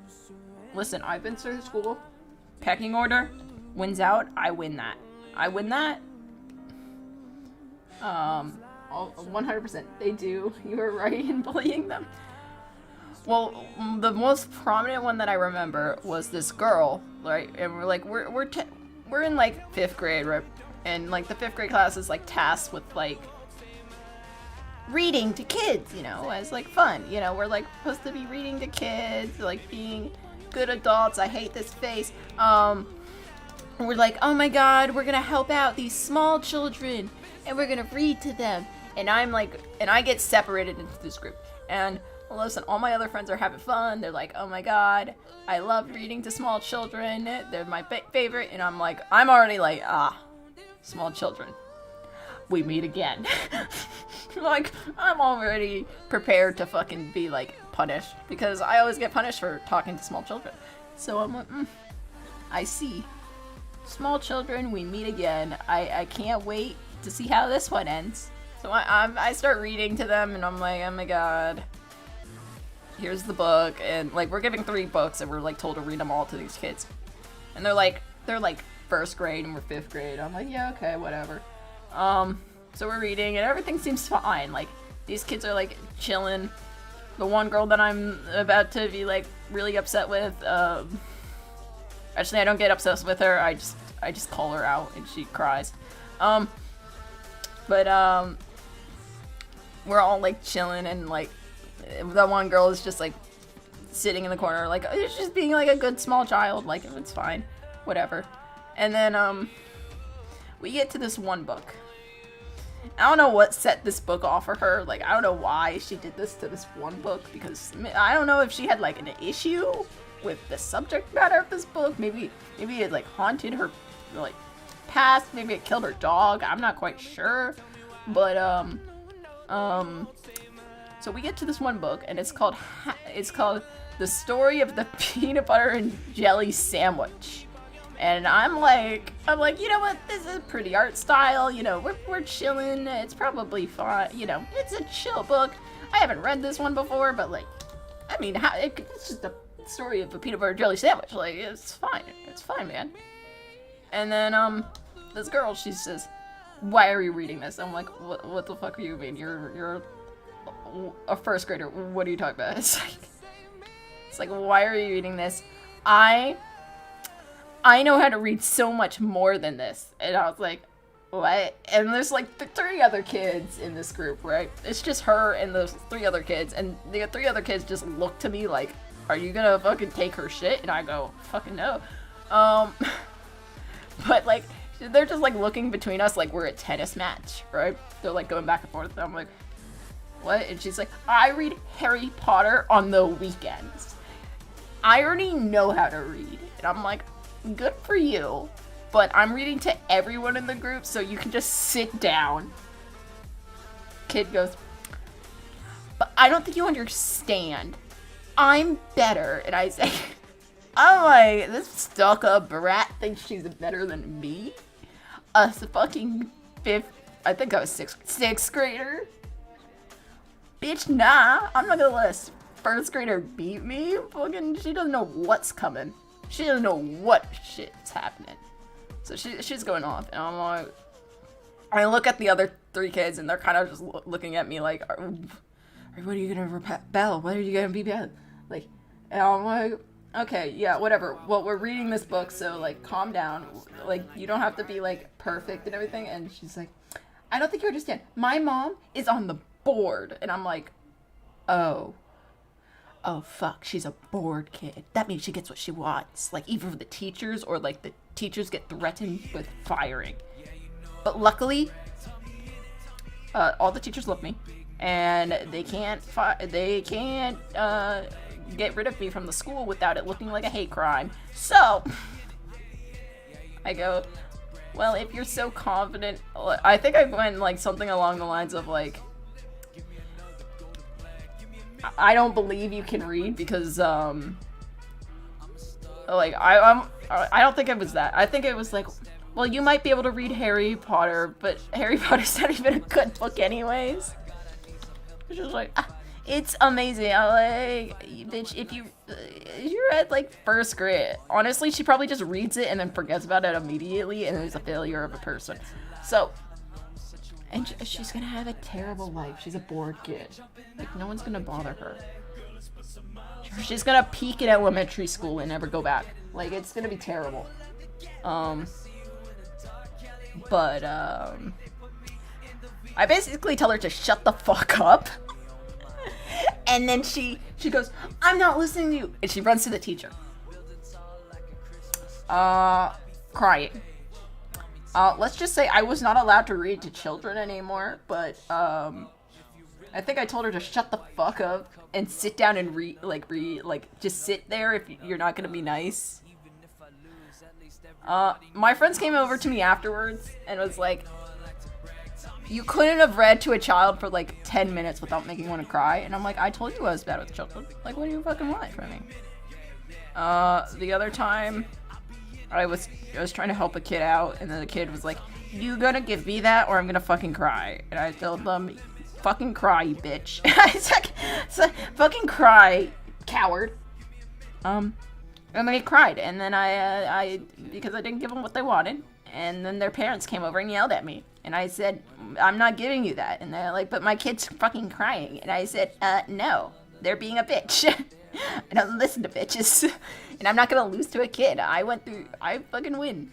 Listen, I've been through school. Pecking order. Wins out, I win that. I win that. 100%. They do. You were right in bullying them. Well, the most prominent one that I remember was this girl, right? And we're like, we're in like 5th grade, right? And like the 5th grade class is like tasked with like reading to kids, you know, as like fun. You know, we're like supposed to be reading to kids, like being good adults. I hate this face. We're like, oh my god, we're gonna help out these small children and we're gonna read to them. And I'm like, and I get separated into this group. And listen, all my other friends are having fun. They're like, oh my god, I love reading to small children. They're my favorite. And I'm like, I'm already like, small children. We meet again. Like, I'm already prepared to fucking be like punished. Because I always get punished for talking to small children. So I'm like, I see. Small children, we meet again. I can't wait to see how this one ends. So I start reading to them and I'm like, oh my god. Here's the book. And like, we're giving 3 books and we're like told to read them all to these kids. And they're like 1st grade and we're 5th grade. I'm like, yeah, okay, whatever. So we're reading and everything seems fine. Like, these kids are like chilling. The one girl that I'm about to be like really upset with, actually I don't get upset with her, I just call her out and she cries. We're all like chilling and like, that one girl is just like sitting in the corner, like, it's just being like a good small child, like, it's fine, whatever. And then, we get to this one book. I don't know what set this book off for her, like, I don't know why she did this to this one book, because I don't know if she had like an issue with the subject matter of this book. Maybe it like haunted her like past, maybe it killed her dog, I'm not quite sure. But so we get to this one book and it's called The Story of the Peanut Butter and Jelly Sandwich. And I'm like, you know what, this is pretty art style, you know, we're chilling, it's probably fun, you know, it's a chill book. I haven't read this one before, but like, I mean, it's just a story of a peanut butter jelly sandwich, like, it's fine, man. And then, this girl, she says, why are you reading this? I'm like, what the fuck do you mean? You're a 1st grader, what are you talking about? It's like, why are you reading this? I know how to read so much more than this. And I was like, what? And there's like 3 other kids in this group, right? It's just her and those 3 other kids, and the 3 other kids just look to me like, are you gonna fucking take her shit? And I go, fucking no. But like, they're just like looking between us like we're a tennis match, right? They're like going back and forth, and I'm like, what? And she's like, I read Harry Potter on the weekends. I already know how to read. And I'm like, good for you, but I'm reading to everyone in the group, so you can just sit down. Kid goes, but I don't think you understand. I'm better. And I say, I'm like, this stuck-up brat thinks she's better than me? A fucking I think I was sixth grader? Bitch, nah. I'm not gonna let a first grader beat me. Fucking, she doesn't know what's coming. She doesn't know what shit's happening. So she's going off, and I'm like, I look at the other 3 kids, and they're kind of just looking at me like, what are you gonna rebel? What are you gonna be bad? Like, and I'm like, okay, yeah, whatever. Well, we're reading this book, so like, calm down. Like, you don't have to be like perfect and everything. And she's like, I don't think you understand. My mom is on the board, and I'm like, oh fuck, she's a bored kid. That means she gets what she wants. Like, either the teachers or like the teachers get threatened with firing. But luckily, all the teachers love me, and they can't get rid of me from the school without it looking like a hate crime. So I go, well, if you're so confident, I think I went like something along the lines of like, I don't believe you can read because like I don't think it was that. I think it was like, well, you might be able to read Harry Potter, but Harry Potter's not even a good book anyways. It's just like, it's amazing. I like, bitch, if you're at like first grade, honestly, she probably just reads it and then forgets about it immediately, and is a failure of a person. So, and she's gonna have a terrible life. She's a bored kid. Like, no one's gonna bother her. She's gonna peak in elementary school and never go back. Like, it's gonna be terrible. But I basically tell her to shut the fuck up. And then she goes, I'm not listening to you. And she runs to the teacher. Crying. Let's just say I was not allowed to read to children anymore, but I think I told her to shut the fuck up and sit down and read, just sit there if you're not gonna be nice. My friends came over to me afterwards and was like, you couldn't have read to a child for like 10 minutes without making one cry. And I'm like, I told you I was bad with children. Like, what do you fucking want from me? The other time, I was trying to help a kid out, and then the kid was like, you gonna give me that or I'm gonna fucking cry? And I told them, fucking cry, you bitch. I said, fucking cry, coward. And they cried, and then I because I didn't give them what they wanted, and then their parents came over and yelled at me, and I said, I'm not giving you that, and they're like, but my kid's fucking crying, and I said, no, they're being a bitch. I don't listen to bitches, and I'm not gonna lose to a kid. I fucking win.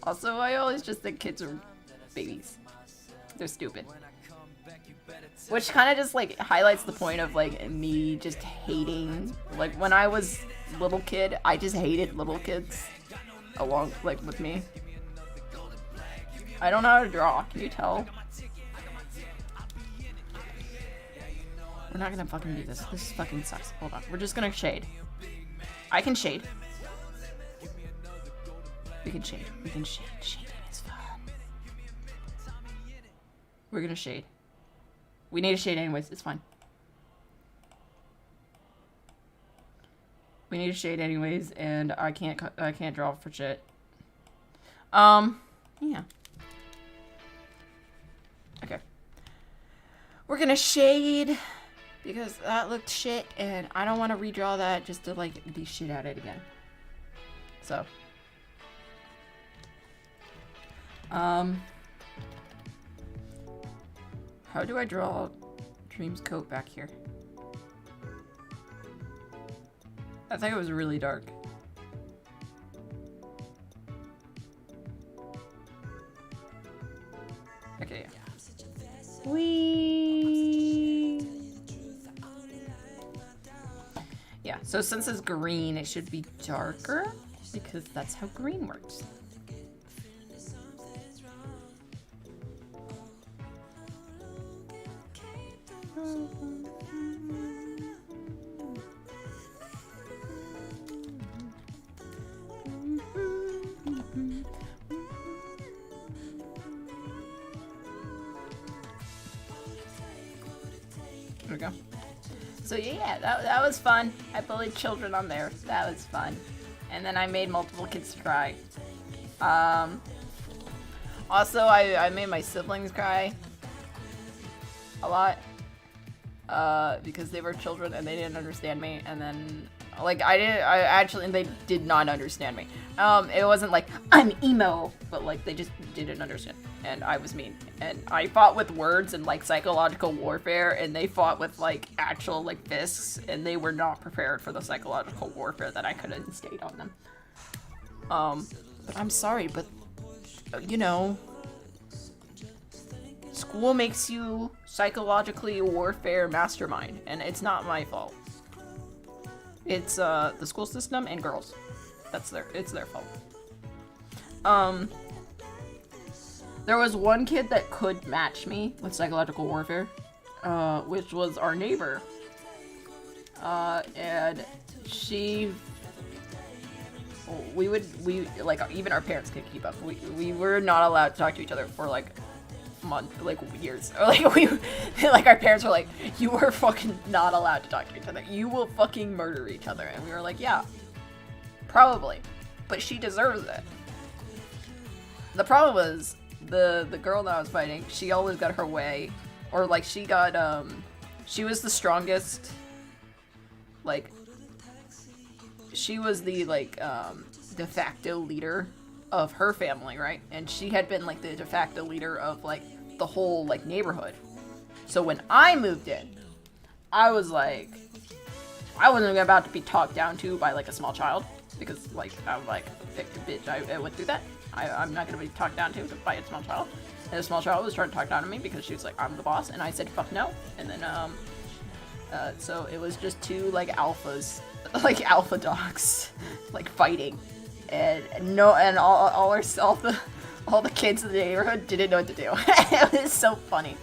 Also, I always just think kids are babies. They're stupid. Which kind of just, like, highlights the point of, like, me just hating. Like, when I was little kid, I just hated little kids along, like, with me. I don't know how to draw. Can you tell? We're not gonna fucking do this. This fucking sucks. Hold on. We're just gonna shade. I can shade. We can shade. We can shade. Shading is fun. We're gonna shade. We need a shade anyways. It's fine. We need a shade anyways, and I can't draw for shit. Yeah. Okay. We're gonna shade because that looked shit, and I don't want to redraw that just to like be shit at it again. So. How do I draw Dream's coat back here? I think it was really dark. Okay, yeah. Whee! Yeah, so since it's green, it should be darker because that's how green works. There we go. So yeah, that was fun. I bullied children on there. That was fun. And then I made multiple kids cry. Also, I made my siblings cry a lot. Because they were children and they didn't understand me. And then, like, they did not understand me. It wasn't like, I'm emo, but like, they just didn't understand. And I was mean. And I fought with words and like psychological warfare, and they fought with like actual like fists, and they were not prepared for the psychological warfare that I could instate on them. But I'm sorry, but you know, school makes you psychologically warfare mastermind, and it's not my fault. It's the school system and girls. It's their fault. There was one kid that could match me with psychological warfare, which was our neighbor. And even our parents couldn't keep up. We were not allowed to talk to each other for like years. Or like our parents were like, you were fucking not allowed to talk to each other. You will fucking murder each other. And we were like, yeah, probably. But she deserves it. The problem was, the girl that I was fighting, she always got her way. Or like she was the strongest. Like, she was the de facto leader of her family, right? And she had been like the de facto leader of like the whole like neighborhood. So when I moved in, I was like, I wasn't about to be talked down to by like a small child, because like I'm like, bitch, I went through that. I'm not gonna be talked down to by a small child. And a small child was trying to talk down to me because she was like, I'm the boss, and I said fuck no. And then so it was just two like alphas, like alpha dogs, like fighting. And all the kids in the neighborhood didn't know what to do. It was so funny.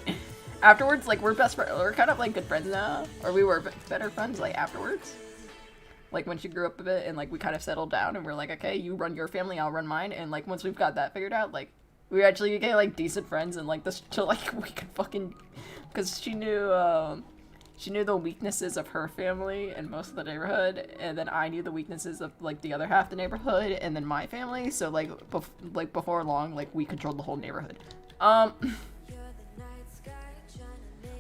Afterwards, like, we're best friends. We're kind of like good friends now, or we were better friends like afterwards. Like when she grew up a bit, and like we kind of settled down, and we're like, okay, you run your family, I'll run mine. And like once we've got that figured out, like we actually became like decent friends, and like this, to like we could fucking, because she knew the weaknesses of her family and most of the neighborhood, and then I knew the weaknesses of like the other half of the neighborhood, and then my family. So like before long, like we controlled the whole neighborhood,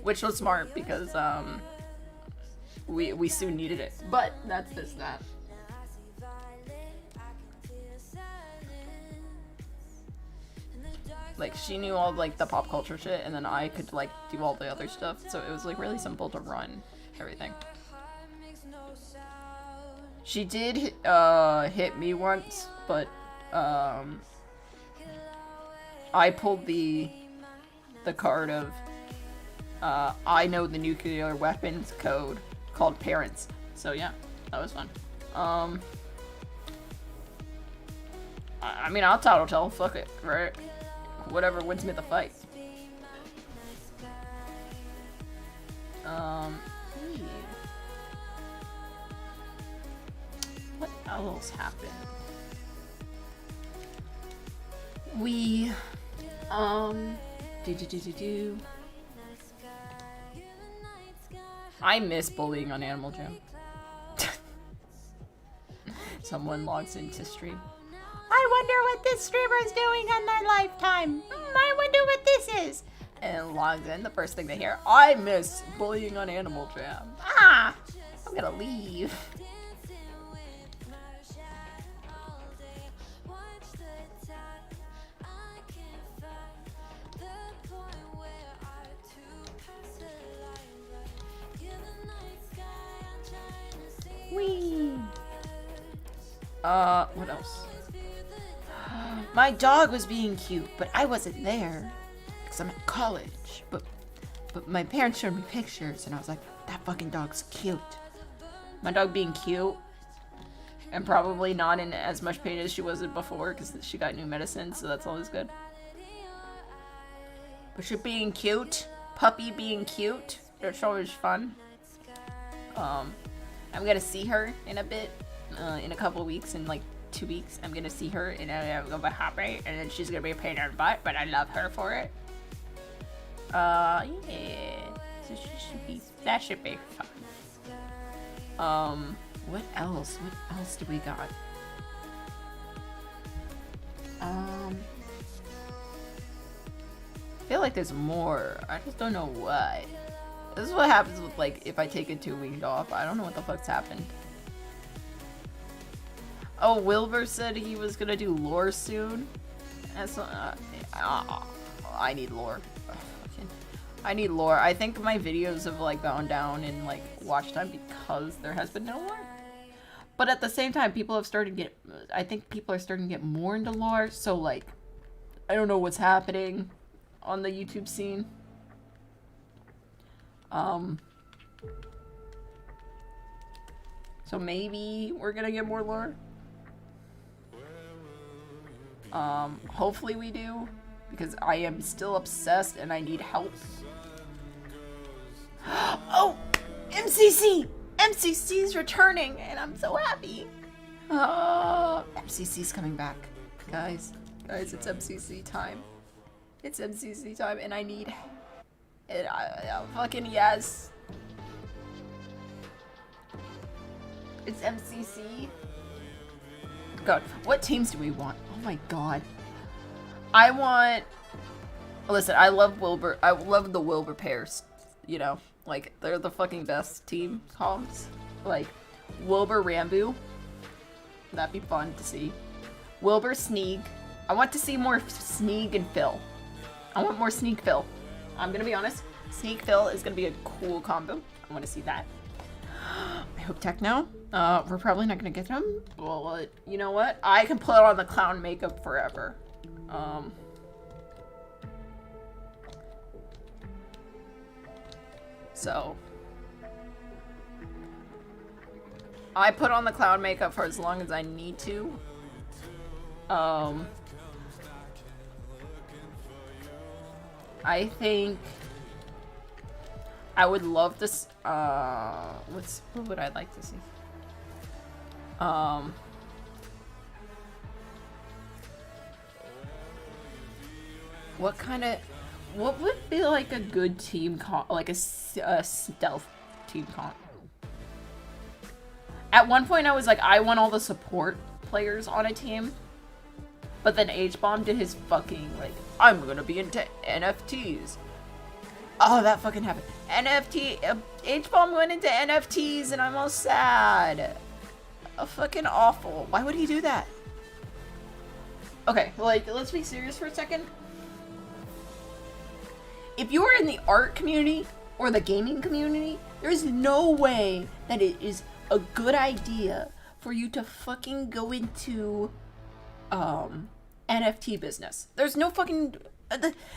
which was smart because we soon needed it. But that's just that. Like, she knew all, like, the pop culture shit, and then I could, like, do all the other stuff, so it was, like, really simple to run everything. She did, hit me once, but, I pulled the card of, I know the nuclear weapons code called parents. So, yeah, that was fun. I mean, I'll tell, fuck it, right? Whatever wins me the fight. What else happened? We, I miss bullying on Animal Jam. Someone logs into stream. I wonder what this streamer's doing on their lifetime. I wonder what this is. And logs in. The first thing they hear, I miss bullying on Animal Jam. I'm gonna leave. Whee! What else? My dog was being cute, but I wasn't there because I'm at college. But my parents showed me pictures, and I was like, that fucking dog's cute. My dog being cute, and probably not in as much pain as she was in before because she got new medicine, so that's always good. But she being cute, puppy being cute, it's always fun. I'm gonna see her in a bit, in a couple weeks, in like 2 weeks. I'm gonna see her and I'm gonna be happy, and then she's gonna be a pain in the butt, but I love her for it. Yeah. So that should be fun. What else? What else do we got? I feel like there's more. I just don't know what. This is what happens with, like, if I take a 2 weeks off. I don't know what the fuck's happened. Oh, Wilbur said he was gonna do lore soon. That's I need lore. I need lore. I think my videos have, like, gone down in, like, watch time because there has been no lore. But at the same time, people have started to get... I think people are starting to get more into lore. So, like, I don't know what's happening on the YouTube scene. So maybe we're gonna get more lore. Hopefully we do, because I am still obsessed and I need help. Oh, MCC! MCC's returning and I'm so happy. MCC's coming back. Guys, it's MCC time. It's MCC time and I need it. Fucking yes. It's MCC. God, what teams do we want? Oh my god. I want... Listen, I love Wilbur. I love the Wilbur pairs. You know, like, they're the fucking best team comps. Like, Wilbur Rambu. That'd be fun to see. Wilbur Sneak. I want to see more Sneak and Phil. I want more Sneak Phil. I'm gonna be honest. Sneak Phil is gonna be a cool combo. I want to see that. I hope Techno. We're probably not gonna get him. Well, you know what? I can put on the clown makeup forever. So I put on the clown makeup for as long as I need to. I think I would love to. What would I like to see? What would be like a good team comp, like a stealth team comp? At one point I was like, I want all the support players on a team. But then H-Bomb did his fucking, like, I'm gonna be into NFTs. Oh, that fucking happened. H-Bomb went into NFTs and I'm all sad. Fucking awful. Why would he do that? Okay, like, let's be serious for a second. If you are in the art community or the gaming community, there's no way that it is a good idea for you to fucking go into NFT business. There's no fucking...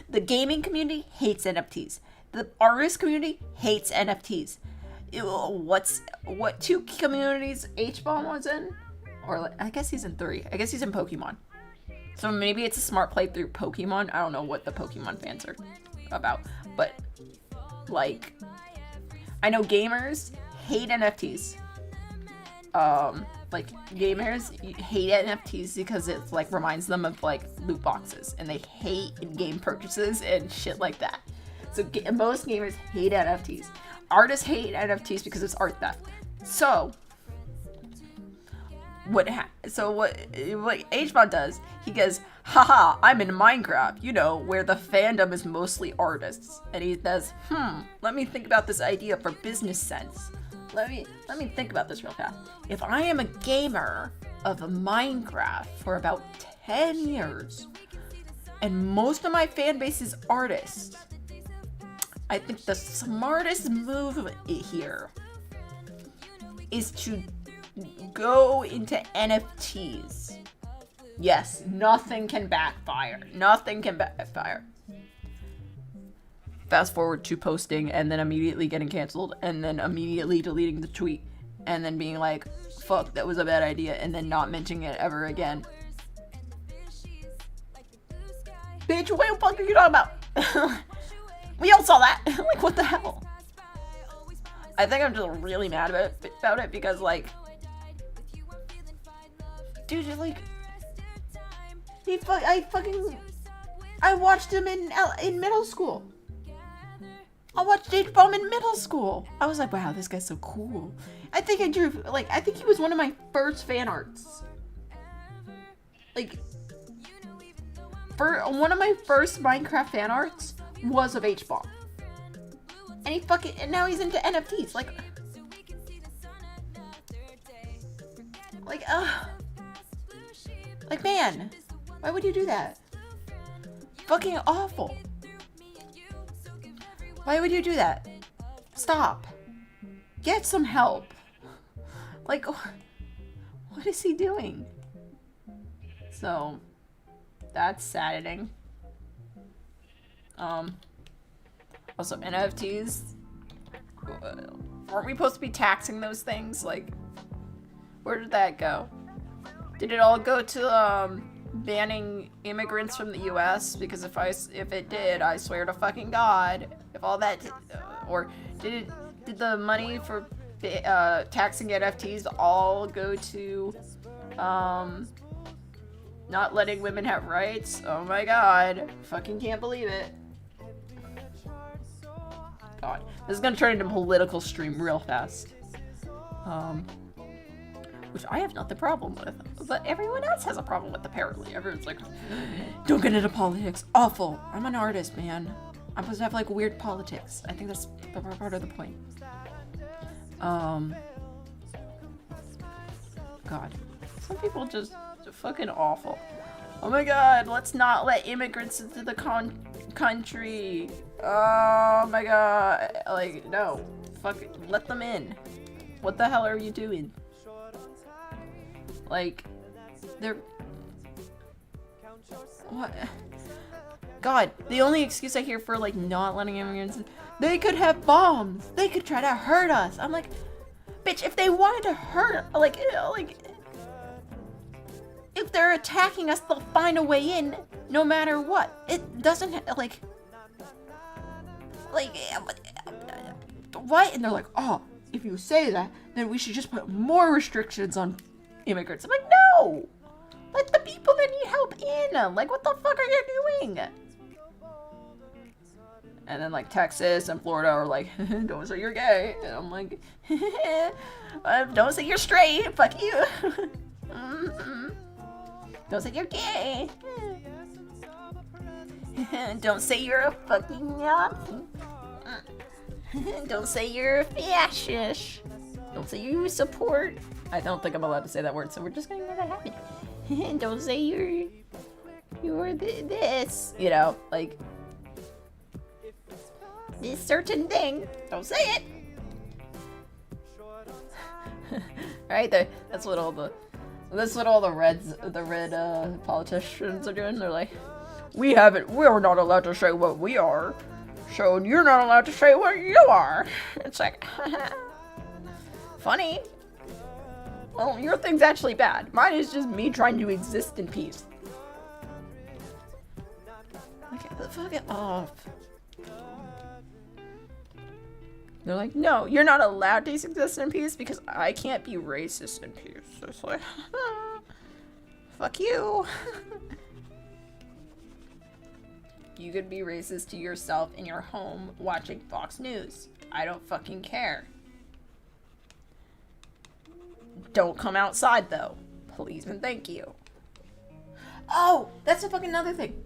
The gaming community hates NFTs. The artist community hates NFTs. What two communities H-Bomb was in? Or I guess he's in 3. I guess he's in Pokemon. So maybe it's a smart play through Pokemon. I don't know what the Pokemon fans are about. But, like, I know gamers hate NFTs. Like, gamers hate NFTs because it, like, reminds them of, like, loot boxes. And they hate in-game purchases and shit like that. So most gamers hate NFTs. Artists hate NFTs because it's art theft. So what H-Bomb does, he goes, haha, I'm in Minecraft, you know, where the fandom is mostly artists. And he says, let me think about this idea for business sense. Let me think about this real fast. If I am a gamer of Minecraft for about 10 years, and most of my fan base is artists, I think the smartest move here is to go into NFTs. Yes, nothing can backfire. Nothing can backfire. Fast forward to posting and then immediately getting canceled and then immediately deleting the tweet and then being like, fuck, that was a bad idea, and then not mentioning it ever again. Bitch, what the fuck are you talking about? We all saw that. Like, what the hell? I think I'm just really mad about it because, like, dude, like, I watched him in middle school. I watched H-Bomb in middle school. I was like, wow, this guy's so cool. I think I think he was one of my first fan arts. Like, one of my first Minecraft fan arts was of H-Bomb. And now he's into NFTs. Like, man, why would you do that? Fucking awful. Why would you do that? Stop. Get some help. Like, what is he doing? So, that's saddening. Also, NFTs. Weren't we supposed to be taxing those things? Like, where did that go? Did it all go to, banning immigrants from the U.S.? Because if it did, I swear to fucking God, if all that, or did the money for taxing NFTs all go to not letting women have rights? Oh my God, fucking can't believe it. God, this is gonna turn into a political stream real fast. Which I have not the problem with, but everyone else has a problem with, apparently. Everyone's like, don't get into politics. Awful. I'm an artist, man. I'm supposed to have, like, weird politics. I think that's part of the point. God. Some people just fucking awful. Oh my God, let's not let immigrants into the country. Oh my God. Like, no. Fuck it. Let them in. What the hell are you doing? Like, they're... What? God, the only excuse I hear for, like, not letting immigrants in, they could have bombs. They could try to hurt us. I'm like, bitch, if they wanted to hurt, like, if they're attacking us, they'll find a way in, no matter what. It doesn't, what? And they're like, oh, if you say that, then we should just put more restrictions on immigrants. I'm like, no! Let the people that need help in! Like, what the fuck are you doing? And then, like, Texas and Florida are like, don't say you're gay. And I'm like, don't say you're straight. Fuck you. Don't say you're gay. Don't say you're a fucking Nazi. Don't say you're a fascist. Don't say you support. I don't think I'm allowed to say that word, so we're just gonna let that happen. Don't say you're this, you know, like this certain thing. Don't say it. Right there. That's what all the red politicians are doing. They're like, we're not allowed to say what we are, so you're not allowed to say what you are. It's like, funny. Well, your thing's actually bad. Mine is just me trying to exist in peace. Okay, fuck it off. They're like, no, you're not allowed to exist in peace because I can't be racist in peace. It's like, fuck you. You could be racist to yourself in your home watching Fox News. I don't fucking care. Don't come outside, though. Please and thank you. Oh, that's a fucking another thing.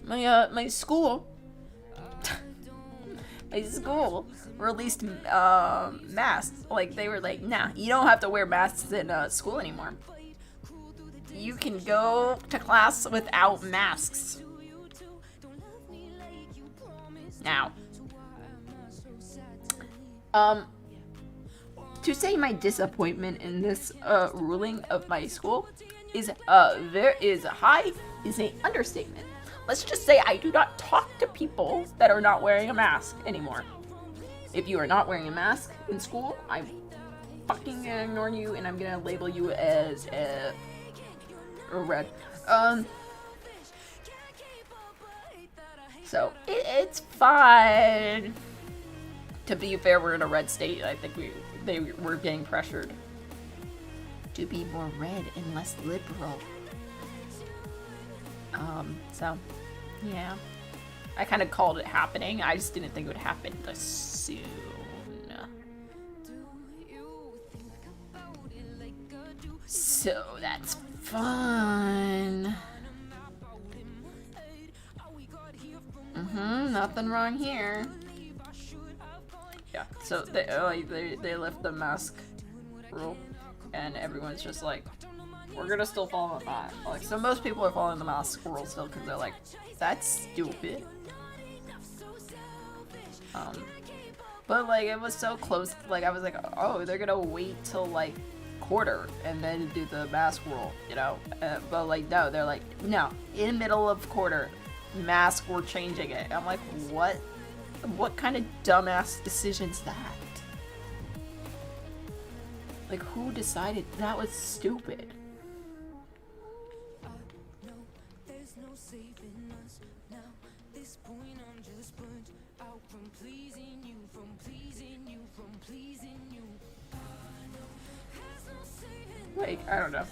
My school released masks. Like, they were like, nah, you don't have to wear masks in school anymore. You can go to class without masks. Now, to say my disappointment in this ruling of my school is an understatement. Let's just say I do not talk to people that are not wearing a mask anymore. If you are not wearing a mask in school, I'm fucking gonna ignore you and I'm gonna label you as red. So it's fine. To be fair, we're in a red state. I think they were getting pressured to be more red and less liberal. So, yeah. I kind of called it happening. I just didn't think it would happen this soon. So that's fun. Nothing wrong here. Yeah, so they left the mask rule, and everyone's just like, we're gonna still follow the mask. Like, so most people are following the mask rule still because they're like, that's stupid. But like it was so close. Like I was like, oh, they're gonna wait till like quarter and then do the mask rule, you know. But like no, they're like, no, in the middle of quarter, mask, we're changing it. I'm like, what? What kind of dumbass decision's that? Like, who decided that was stupid? Like, I don't know.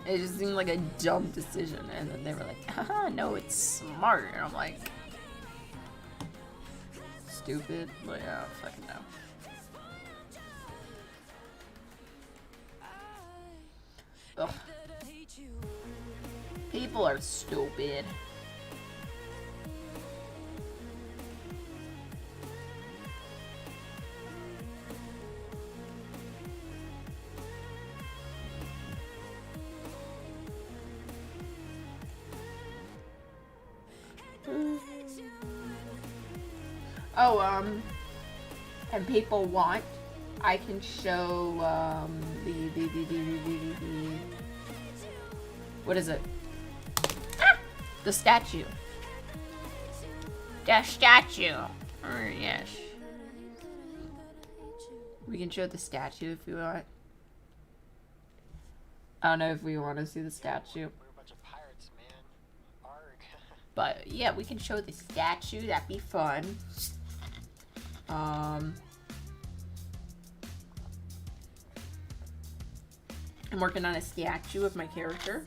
It just seemed like a dumb decision, and then they were like, haha, no, it's smart. And I'm like, stupid? Like, I don't fucking know. Ugh. People are stupid. Oh, and people want, I can show, what is it? Ah! The statue. The statue. Oh, yes. We can show the statue if we want. I don't know if we want to see the statue. But yeah, we can show the statue. That'd be fun. I'm working on a statue of my character.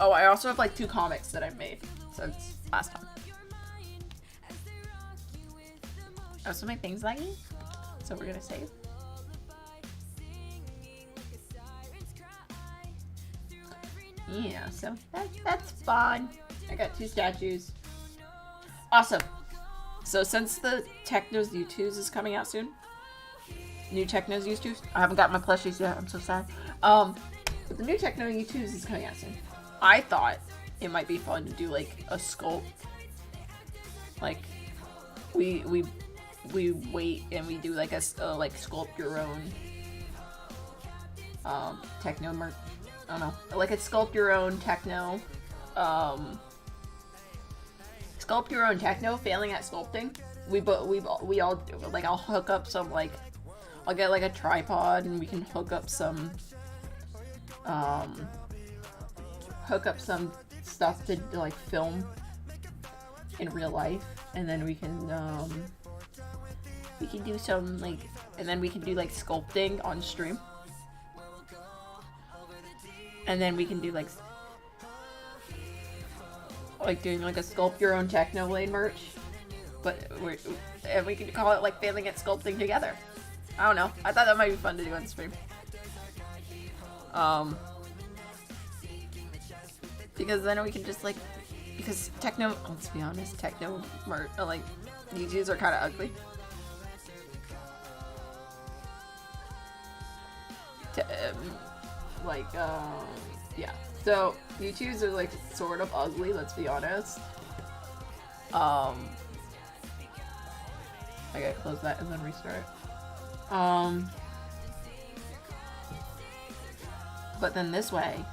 Oh, I also have like 2 comics that I've made since last time. Oh, so my thing's laggy? So we're gonna save. Yeah, so that's fun. I got 2 statues. Awesome. So since the Techno's U2s is coming out soon, new Techno's U2s, I haven't got my plushies yet, I'm so sad. But the new Techno U2s is coming out soon. I thought it might be fun to do like a sculpt. Like we wait and we do like a like sculpt your own Techno merch. I don't know, like a sculpt your own Techno, sculpt your own Techno, failing at sculpting. We all do it. Like, I'll hook up some, like, I'll get like a tripod and we can hook up some stuff to like film in real life, and then we can do some like, and then we can do like sculpting on stream. And then we can do like doing like a sculpt your own Technoblade merch, but we can call it like failing at sculpting together. I don't know. I thought that might be fun to do on stream. Because then we can just like, because Techno, let's be honest, Techno merch, like UGs are kind of ugly. Yeah. So U2s are like sort of ugly, let's be honest. I gotta close that and then restart. But then this way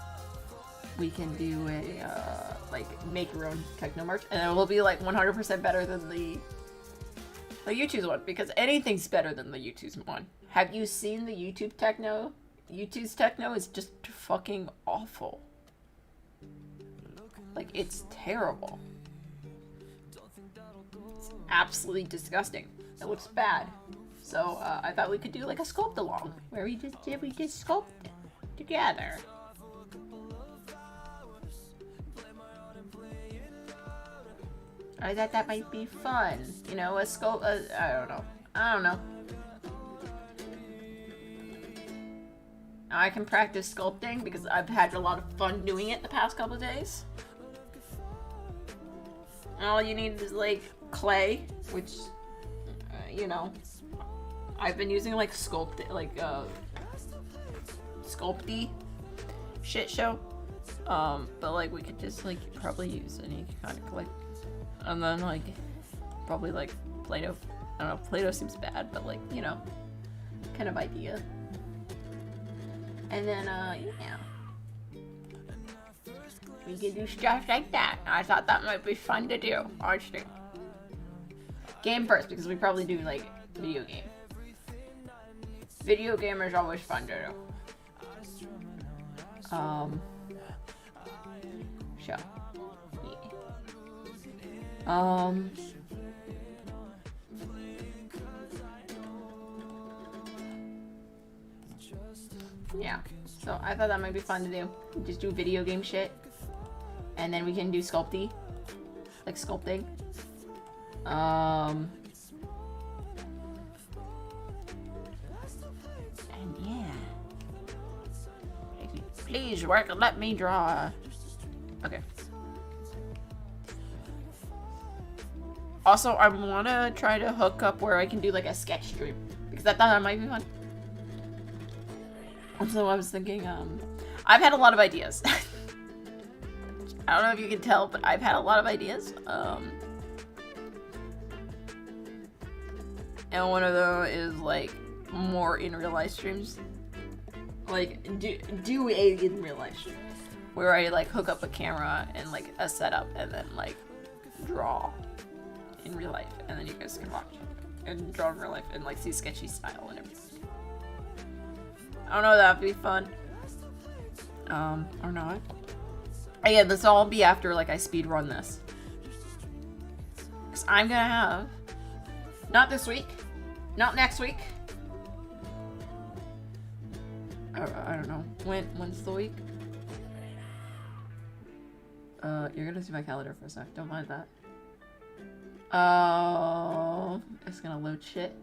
we can do a like make your own Techno merch, and it will be like 100% better than the U2's one, because anything's better than the U2's one. Have you seen the YouTube Techno? U2's Techno is just fucking awful. Like, it's terrible. It's absolutely disgusting. It looks bad. So I thought we could do like a sculpt along where we just sculpt it together. I thought that might be fun. You know, a sculpt. I don't know. I don't know. Now I can practice sculpting because I've had a lot of fun doing it the past couple of days. All you need is like clay, which, you know, I've been using like sculpty shit show. But like we could just like probably use any kind of clay. And then like probably like Play-Doh. I don't know, Play-Doh seems bad, but like, you know, kind of idea. And then yeah. We can do stuff like that. I thought that might be fun to do. Honestly. Game first, because we probably do like video game. Video game is always fun to do. Show. Yeah. Yeah. So I thought that might be fun to do. Just do video game shit. And then we can do sculpting. Like sculpting. And yeah. Please work and let me draw. Okay. Also, I want to try to hook up where I can do like a sketch stream. Because I thought that might be fun. Also, I was thinking, I've had a lot of ideas. I don't know if you can tell, but I've had a lot of ideas. And one of those is like more in real life streams. Like do a in real life stream where I like hook up a camera and like a setup and then like draw in real life, and then you guys can watch and draw in real life and like see sketchy style and everything. I don't know, that'd be fun. Or not. Yeah, this will all be after like I speed run this. Cause I'm gonna have, not this week, not next week. I don't know. When's the week? You're gonna see my calendar for a sec. Don't mind that. Oh, it's gonna load shit.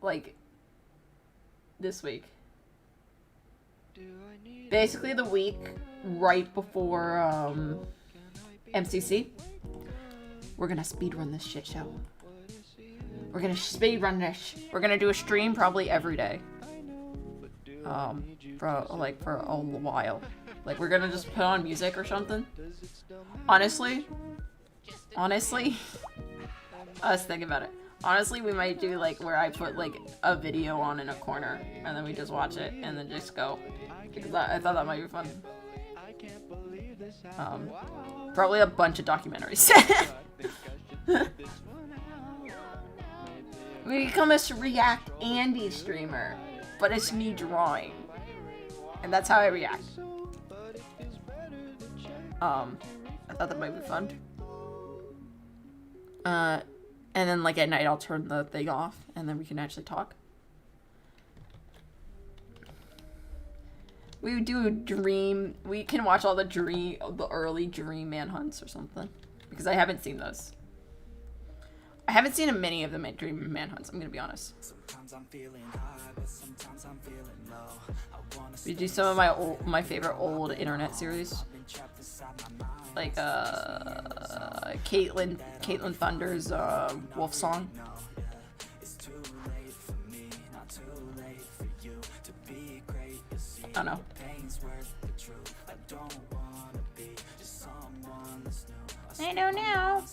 Like this week. Basically the week right before MCC. We're gonna speedrun this shit show. We're gonna speedrun this. We're gonna do a stream probably every day. For a while. Like we're gonna just put on music or something. Honestly, I was thinking about it. Honestly, we might do like where I put like a video on in a corner and then we just watch it and then just go. Because I thought that might be fun. Probably a bunch of documentaries. We become a React Andy streamer, but it's me drawing. And that's how I react. I thought that might be fun. And then like at night I'll turn the thing off and then we can actually talk. We would do a dream. We can watch all the early dream manhunts or something. Because I haven't seen those. I haven't seen many of the dream manhunts, I'm gonna be honest. We do some of my favorite old internet series. Like Caitlin Thunder's Wolf Song. I don't know. I don't know.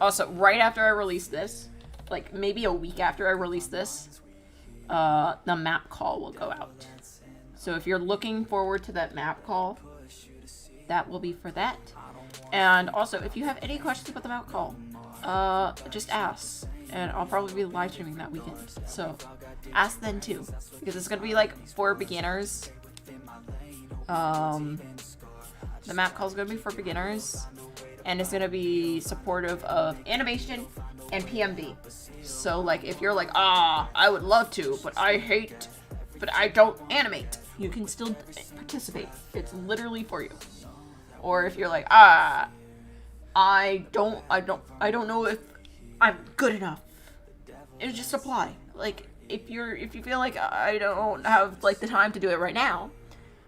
Also, right after I release this, like maybe a week after I release this, the map call will go out. So if you're looking forward to that map call, that will be for that. And also, if you have any questions about the map call, just ask. And I'll probably be live streaming that weekend. So ask then too. Because it's going to be like for beginners. The map call is going to be for beginners. And it's going to be supportive of animation and PMV. So like if you're like, I would love to, but I hate but I don't animate. You can still participate. It's literally for you. Or if you're like, I don't know if I'm good enough. It just apply. Like, if you feel like I don't have like the time to do it right now,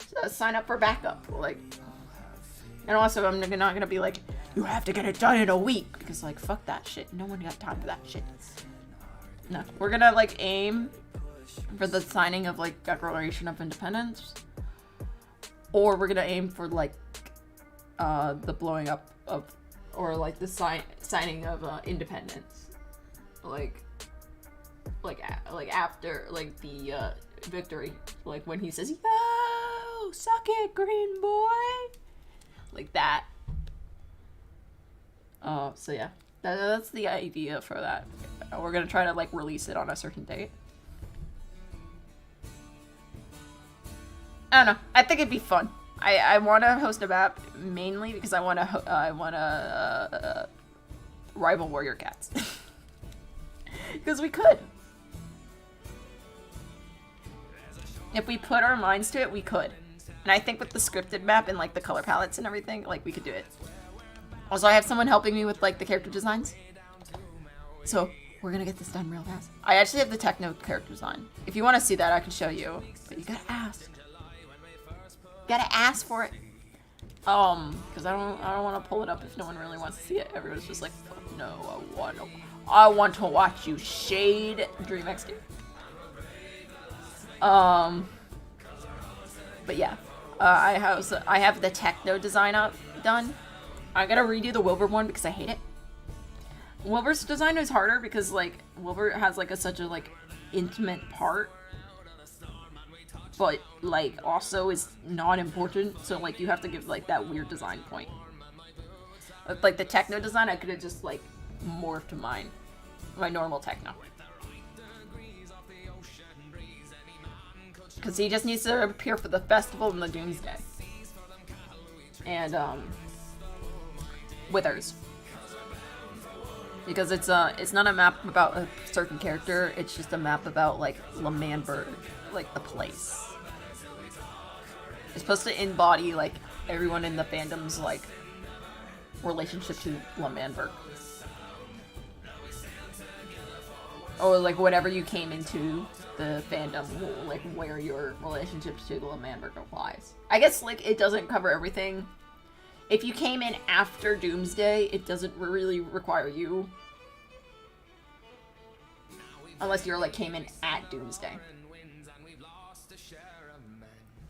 so sign up for backup. Like, and also I'm not gonna be like, you have to get it done in a week, because like, fuck that shit. No one got time for that shit. No, we're gonna like aim for the signing of like Declaration of Independence, or we're gonna aim for like the blowing up of, or like the signing of independence, like after like the victory, like when he says, "Yo, suck it, green boy," like that. So yeah, that's the idea for that. We're gonna try to like release it on a certain date. I don't know. I think it'd be fun. I want to host a map mainly because I want to rival Warrior Cats. Because we could. If we put our minds to it, we could. And I think with the scripted map and like the color palettes and everything, like we could do it. Also, I have someone helping me with like the character designs. So we're gonna get this done real fast. I actually have the Techno character design. If you want to see that, I can show you. But you gotta ask. Gotta ask for it. Because I don't want to pull it up if no one really wants to see it. Everyone's just like, oh, no, I want to watch you shade Dream XD. But yeah, I have the Techno design done. I gotta redo the Wilbur one because I hate it. Wilbur's design is harder because like Wilbur has like such a like intimate part, but like also is not important, so like you have to give like that weird design point. With like the Techno design, I could have just like morphed my normal Techno, because he just needs to appear for the festival and the Doomsday and Withers, because it's not a map about a certain character, it's just a map about like L'Manberg, like the place. It's supposed to embody like everyone in the fandom's like relationship to L'Manberg, or like whatever you came into the fandom, like where your relationship to L'Manberg applies. I guess like it doesn't cover everything. If you came in after Doomsday, it doesn't really require you, unless you're like came in at Doomsday.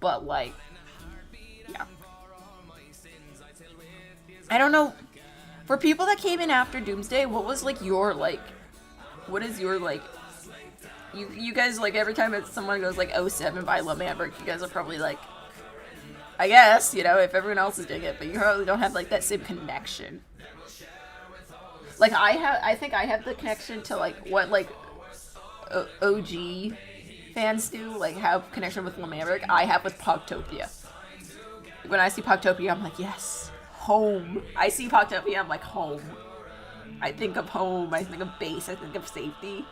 But like, yeah, I don't know. For people that came in after Doomsday, what was like your like, what is your like, you guys like every time someone goes like 07 by L'Manberg, you guys are probably like, I guess, you know, if everyone else is doing it, but you probably don't have like that same connection. Like I think I have the connection to like what like OG fans do, like have connection with L'Manberg. I have with Pogtopia. When I see Pogtopia, I'm like, yes, home. I see Pogtopia, I'm like, home. I think of home. I think of base. I think of safety.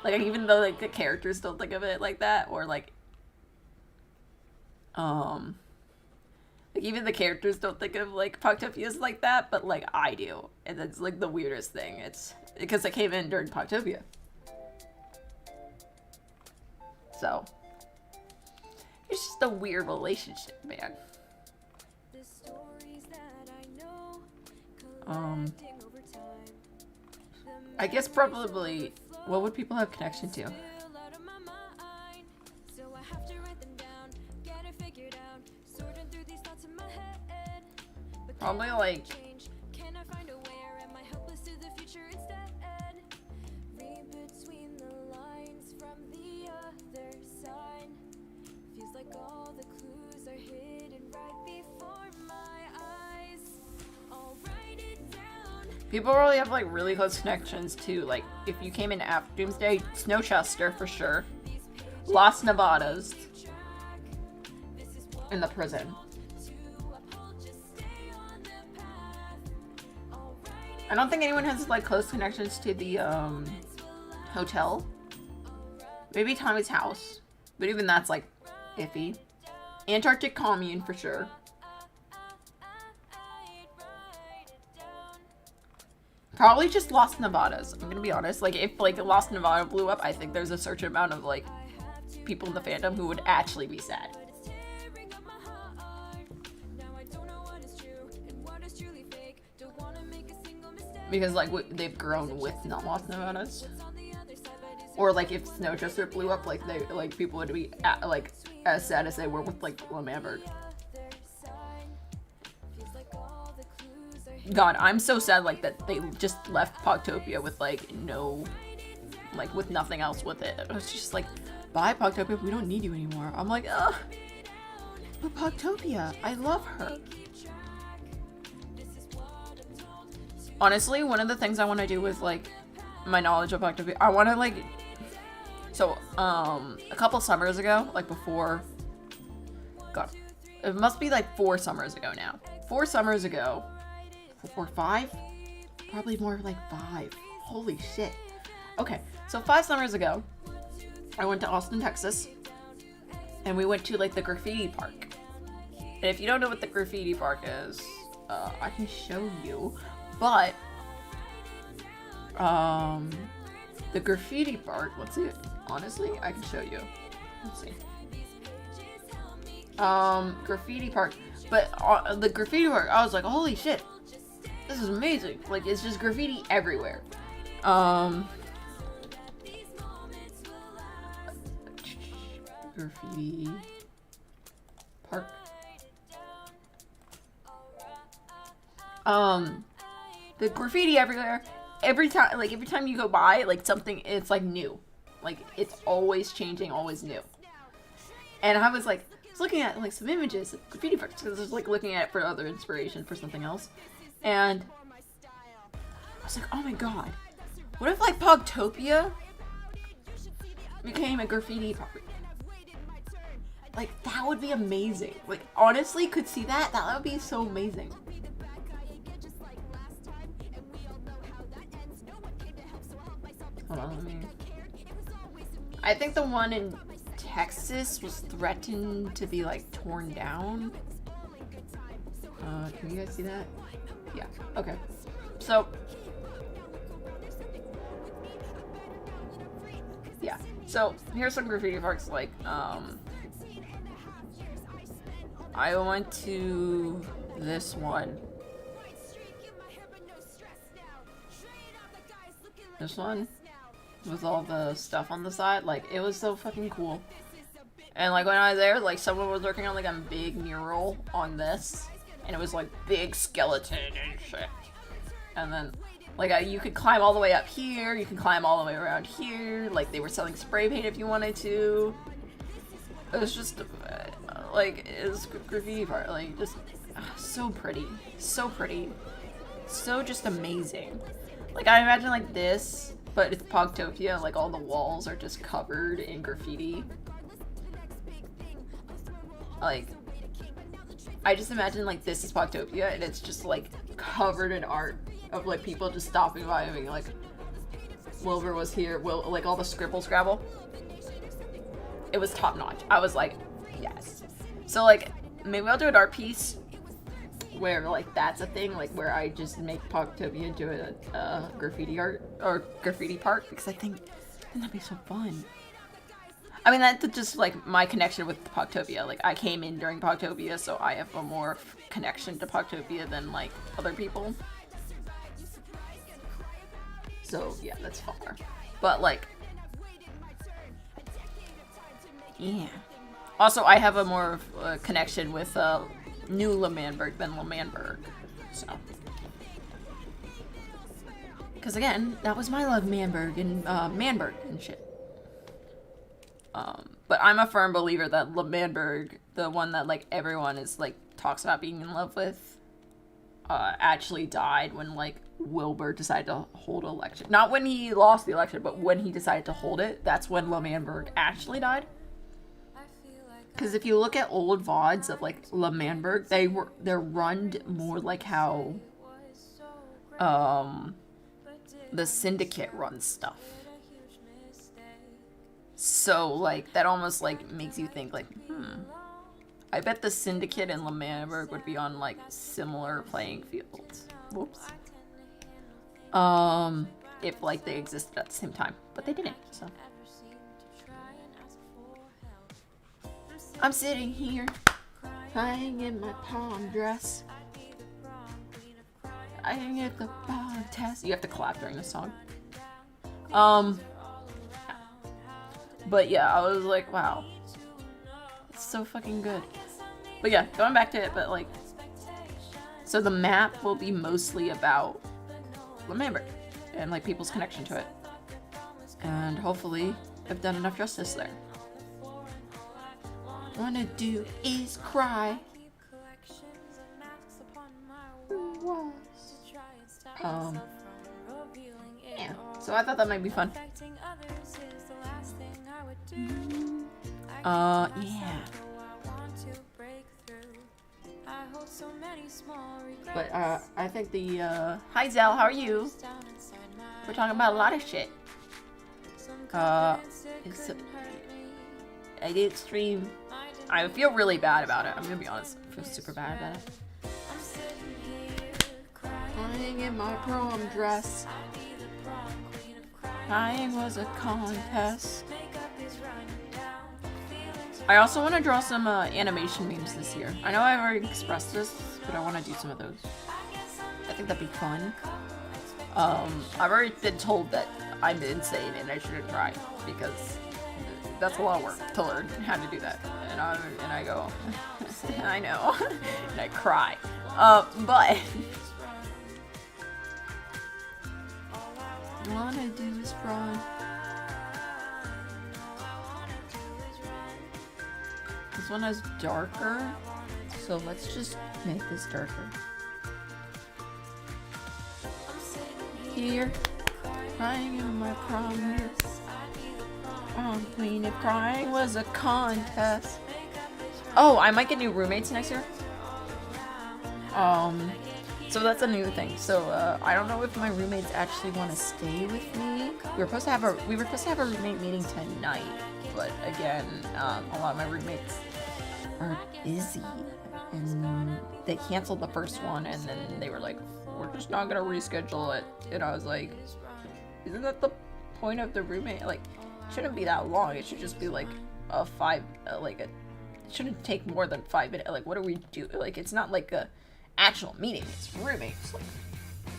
Like even though like the characters don't think of it like that, or like even the characters don't think of like Pogtopias like that, but like I do, and that's like the weirdest thing. It's because I came in during Pogtopia, so it's just a weird relationship, man. I guess probably what would people have connection to? Probably like people really have like really close connections to like if you came in after Doomsday, Snowchester for sure, Las Nevadas, in the prison. I don't think anyone has like close connections to the hotel. Maybe Tommy's house. But even that's like iffy. Antarctic Commune for sure. Probably just Lost Nevadas. I'm gonna be honest. Like, if like Lost Nevada blew up, I think there's a certain amount of like people in the fandom who would actually be sad. Because like they've grown with not Lost Nevadas. Or like if Snowchester blew up, like they like people would be like as sad as they were with like Lamamberg. God, I'm so sad like that they just left Pogtopia with like no, like with nothing else with it. It was just like, bye Pogtopia, we don't need you anymore. I'm like, ugh, but Pogtopia, I love her. Honestly, one of the things I want to do with like my knowledge of Pogtopia, I want to like, so a couple summers ago, like before, God, it must be like 4 summers ago now. 4 summers ago. Or 5? Probably more like 5. Holy shit. Okay, so 5 summers ago, I went to Austin, Texas, and we went to like the graffiti park. And if you don't know what the graffiti park is, I can show you, but the graffiti park, let's see, honestly, I can show you. Let's see. Graffiti park, but the graffiti park, I was like, holy shit. This is amazing. Like, it's just graffiti everywhere. Graffiti park. The graffiti everywhere. Every time you go by, like something, it's like new. Like, it's always changing, always new. And I was like, looking at like some images of graffiti parks because I was like looking at it for other inspiration for something else. And I was like, oh my god, what if like Pogtopia became a graffiti park? Like, that would be amazing. Like, honestly, could see that? That would be so amazing. Hold on, let me... I think the one in Texas was threatened to be like torn down. Can you guys see that? Yeah, okay. So, yeah. So, here's some graffiti parks, like, I went to this one. This one with all the stuff on the side, like, it was so fucking cool. And like when I was there, like someone was working on like a big mural on this, and it was like big skeleton and shit. And then like you could climb all the way up here, you can climb all the way around here. Like they were selling spray paint if you wanted to. It was just like it was graffiti part, like just so pretty, so just amazing. Like I imagine like this, but it's Pogtopia. Like all the walls are just covered in graffiti. Like, I just imagine like this is Pogtopia and it's just like covered in art of like people just stopping by and being like, Wilbur was here, like all the scribble scrabble. It was top notch. I was like, yes. So like maybe I'll do an art piece where like that's a thing, like where I just make Pogtopia into a graffiti art or graffiti park, because I think that'd be so fun. I mean, that's just like my connection with Pogtopia. Like I came in during Pogtopia, so I have a more connection to Pogtopia than like other people. So yeah, that's far. But like, yeah. Also, I have a more connection with New Lamamberg than Lamamberg. So, because again, that was my love, Manberg and Manberg and shit. But I'm a firm believer that Lamamberg, the one that like everyone is like talks about being in love with, actually died when like Wilbur decided to hold an election. Not when he lost the election, but when he decided to hold it. That's when Lamamberg actually died. Because if you look at old VODs of like Lamamberg, they're run more like how the Syndicate runs stuff. So, like, that almost, like, makes you think, like, I bet the Syndicate and L'Manberg would be on, like, similar playing fields. Whoops. If, like, they existed at the same time. But they didn't, so. I'm sitting here, crying in my prom dress. I didn't get the prom test. You have to clap during the song. But yeah, I was like, wow. It's so fucking good. But yeah, going back to it, but like, so the map will be mostly about L'Manberg and like people's connection to it. And hopefully I've done enough justice there. Wanna do is cry. Yeah, so I thought that might be fun. Yeah. But, I think the, hi Zell, how are you? We're talking about a lot of shit. I did stream. I feel really bad about it. I'm gonna be honest. I feel super bad about it. Crying in my prom dress. Crying was a contest. I also want to draw some animation memes this year. I know I've already expressed this, but I want to do some of those. I think that'd be fun. I've already been told that I'm insane and I shouldn't try because that's a lot of work to learn how to do that. And I go, I know, and I cry. But all I wanna do is run. This one is darker, so let's just make this darker. Here, crying in my prom dress. Prom queen, if crying was a contest. Oh, I might get new roommates next year. So that's a new thing. So I don't know if my roommates actually want to stay with me. We were supposed to have a roommate meeting tonight, but again, a lot of my roommates are busy, and they canceled the first one, and then they were like, "We're just not gonna reschedule it." And I was like, "Isn't that the point of the roommate? Like, it shouldn't be that long. It should just be like a it shouldn't take more than 5 minutes. Like, what do we do? Like, it's not like a actual meeting. It's roommates. Like,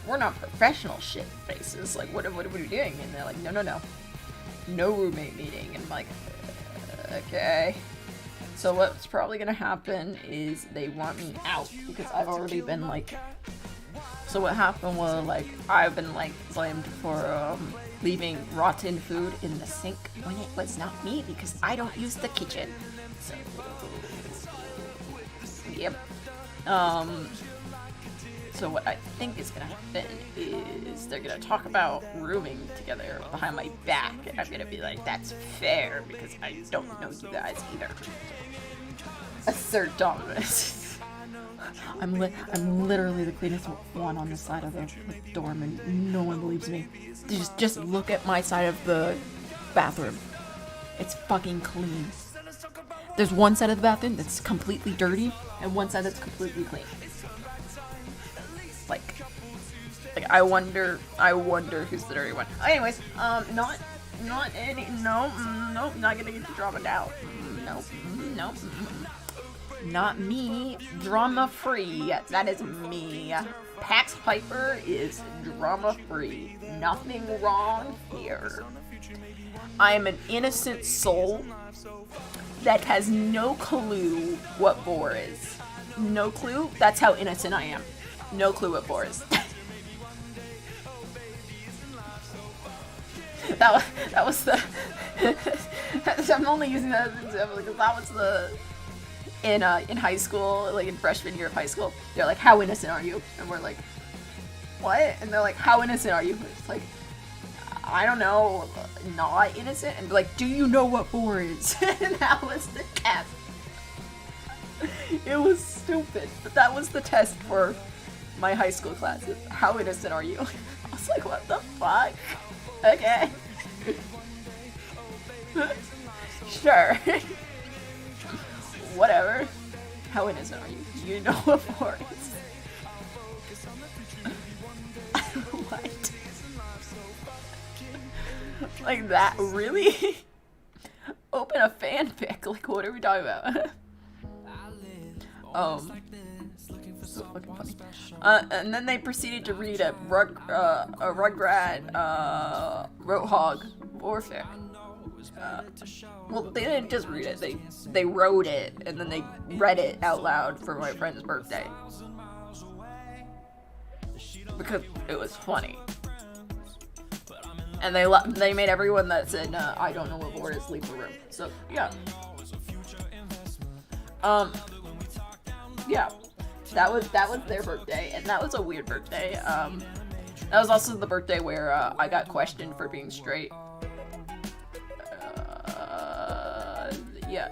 we're not professional shit faces. Like, what are we doing?" And they're like, no roommate meeting. And I'm like, okay. So what's probably gonna happen is they want me out because I've already been like. So what happened was, like, I've been like blamed for leaving rotten food in the sink when it was not me because I don't use the kitchen. So yep. So what I think is gonna happen is they're gonna talk about rooming together behind my back, and I'm gonna be like, that's fair because I don't know you guys either. Assert dominance. I'm literally the cleanest one on the side of the dorm, and no one believes me. Just look at my side of the bathroom. It's fucking clean. There's one side of the bathroom that's completely dirty, and one side that's completely clean. Like I wonder who's the dirty one. Anyways, not gonna get the drama now. Nope. Not me. Drama free. That is me. Pax Piper is drama free. Nothing wrong here. I am an innocent soul that has no clue what bore is. No clue? That's how innocent I am. No clue what bore is. that was the I'm only using that as an example because that was the in high school, like in freshman year of high school, they're like, how innocent are you? And we're like, what? And they're like, how innocent are you? It's like, I don't know, not innocent. And like, do you know what bore is? And that was the test. It was stupid, but that was the test for my high school classes. How innocent are you? I was like, what the fuck? Okay. Sure. Whatever. How innocent are you? You know what for is. What? Like that? Really? Open a fanfic? Like, what are we talking about? So fucking funny. And then they proceeded to read a Rugrat Roadhog warfare. Well, they didn't just read it. They wrote it and then they read it out loud for my friend's birthday because it was funny. And they made everyone that said I don't know what word is leave the room. So yeah. Yeah. That was their birthday, and that was a weird birthday. That was also the birthday where I got questioned for being straight. Yeah.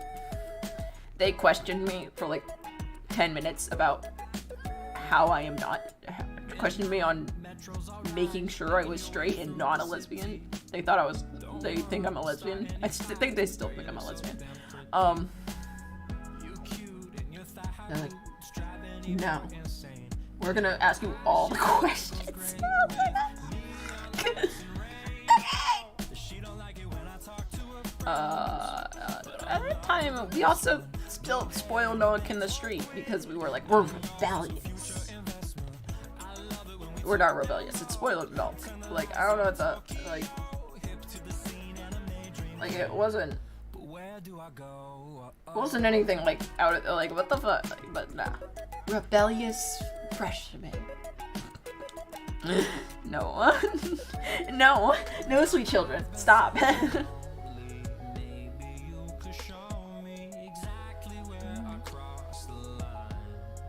They questioned me for like 10 minutes about how I am not. Questioned me on making sure I was straight and not a lesbian. They think I'm a lesbian. I think they still think I'm a lesbian. They're like, no. We're gonna ask you all the questions. At the time, we also still spoiled milk in the street because we were like, we're rebellious. We're not rebellious, it's spoiled milk. Like, I don't know what the, like it wasn't anything like out of, like, what the fuck, like, but nah. Rebellious freshman. No. No, sweet children, stop.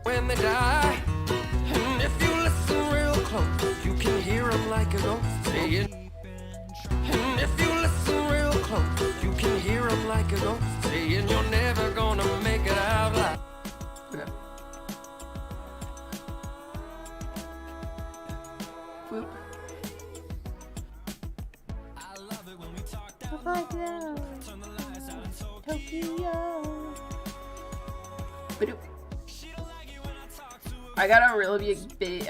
When they die, and if you listen real close, you can hear them like a ghost saying. And if you listen real close, you can hear them like a ghost saying you're never gonna make it out alive. Okay. Whoop. Tokyo. Ba-doop. I got a really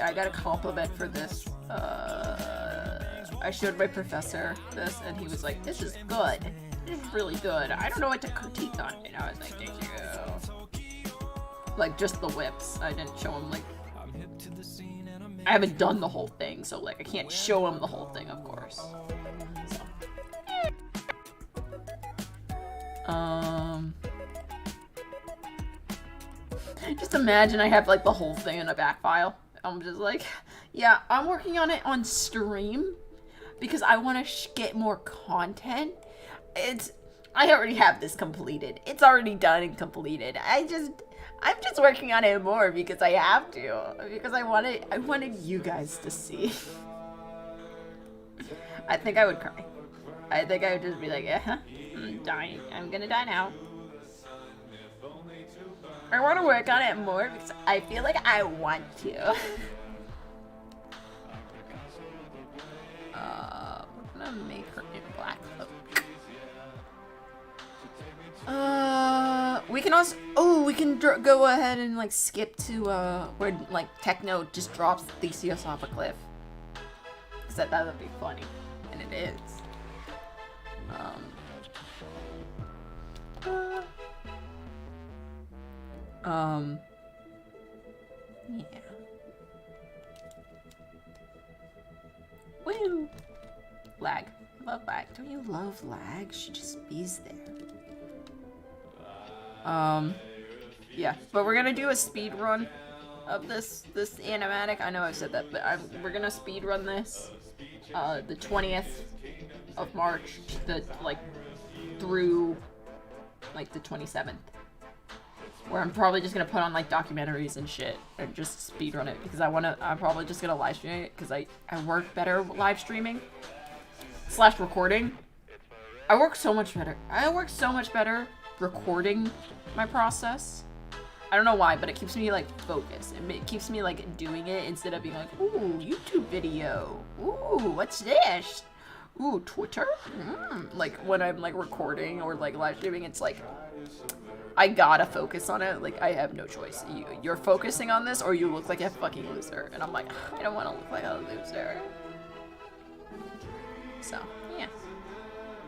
I got a compliment for this. I showed my professor this, and he was like, "This is good. This is really good. I don't know what to critique on it." And I was like, "Thank you." Like just the whips. I didn't show him like. I haven't done the whole thing, so like I can't show him the whole thing, of course. So. Just imagine I have like the whole thing in a back file. I'm just like, yeah, I'm working on it on stream because I want to get more content. I already have this completed. It's already done and completed. I'm just working on it more because I have to, because I wanted you guys to see. I think I would cry. I think I would just be like, I'm dying. I'm gonna die now. I want to work on it more because I feel like I want to. I'm gonna make her in black look. We can also, we can go ahead and like skip to where like Techno just drops Theseus off a cliff. Cause that would be funny, and it is. Yeah. Woo! Lag. Love lag. Don't you love lag? She just bees there. Yeah. But we're gonna do a speed run of this animatic. I know I've said that, but we're gonna speed run this the 20th of March through like the 27th. Where I'm probably just gonna put on like documentaries and shit and just speedrun it because I'm probably just gonna live stream it because I work better live streaming / recording. I work so much better recording my process. I don't know why, but it keeps me like focused. It keeps me like doing it instead of being like, ooh, YouTube video. Ooh, what's this? ooh, Twitter? Like, when I'm, like, recording or, like, live streaming, it's like, I gotta focus on it. Like, I have no choice. You're focusing on this, or you look like a fucking loser. And I'm like, I don't want to look like a loser. So, yeah.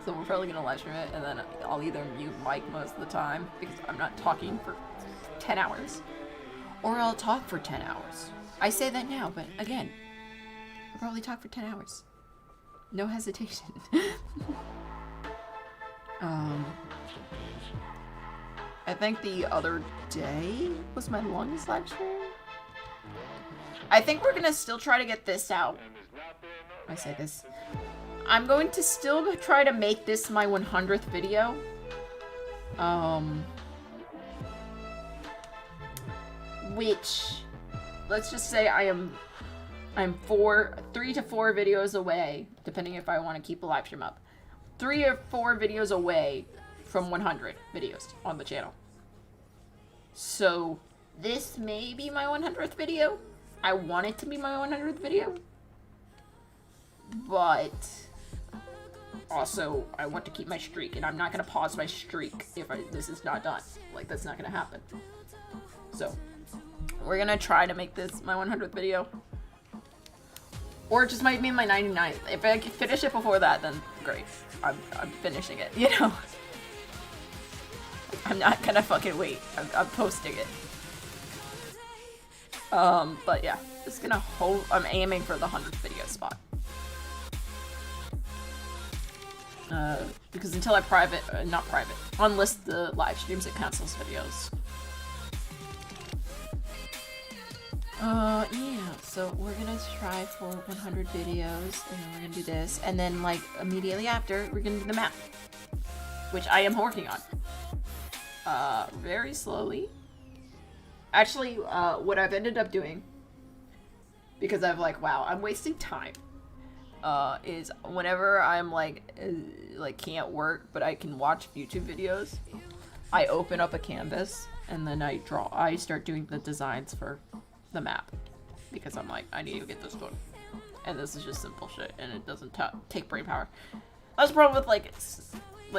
So we're probably gonna live stream it, and then I'll either mute Mike most of the time, because I'm not talking for 10 hours, or I'll talk for 10 hours. I say that now, but again, I'll probably talk for 10 hours. No hesitation. I think the other day was my longest live stream. I think we're gonna still try to get this out. I say this. I'm going to still try to make this my 100th video. Which, let's just say I'm 3 to 4 videos away, depending if I want to keep the live stream up. 3 or 4 videos away from 100 videos on the channel. So this may be my 100th video. I want it to be my 100th video. But also, I want to keep my streak, and I'm not going to pause my streak if this is not done. Like, that's not going to happen. So, we're going to try to make this my 100th video. Or it just might be my 99th. If I can finish it before that, then great. I'm finishing it, you know? I'm not going to fucking wait. I'm posting it. But yeah. Just going to hold... I'm aiming for the 100th video spot. Because until I not private, unlist the live streams, it cancels videos. Yeah, so we're gonna try for 100 videos, and then we're gonna do this, and then, like, immediately after, we're gonna do the map. Which I am working on. Very slowly. Actually, what I've ended up doing, because I've, like, wow, I'm wasting time. Is whenever I'm like can't work, but I can watch YouTube videos, I open up a canvas and then I start doing the designs for the map, because I'm like, I need to get this done, and this is just simple shit, and it doesn't take brain power. That's the problem with like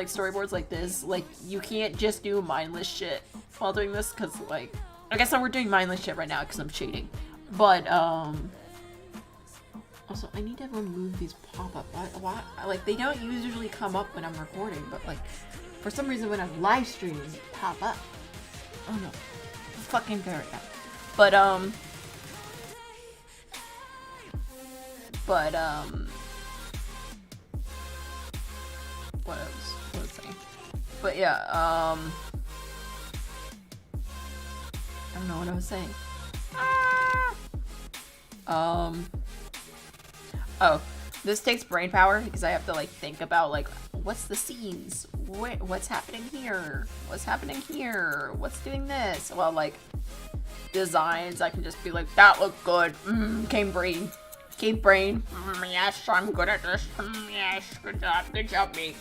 storyboards like this. Like, you can't just do mindless shit while doing this, because like, I guess we're doing mindless shit right now because I'm cheating, but also, I need to remove these pop-up. Why? Like, they don't usually come up when I'm recording, but, like, for some reason when I'm live streaming, they pop up. Oh, no. Fucking very bad. But, what else? What was I saying? But, yeah, I don't know what I was saying. Oh, this takes brain power, because I have to, like, think about, like, what's the scenes? What's happening here? What's happening here? What's doing this? Well, like, designs, I can just be like, that looked good. Came brain. Yes, I'm good at this. Yes, good job, me.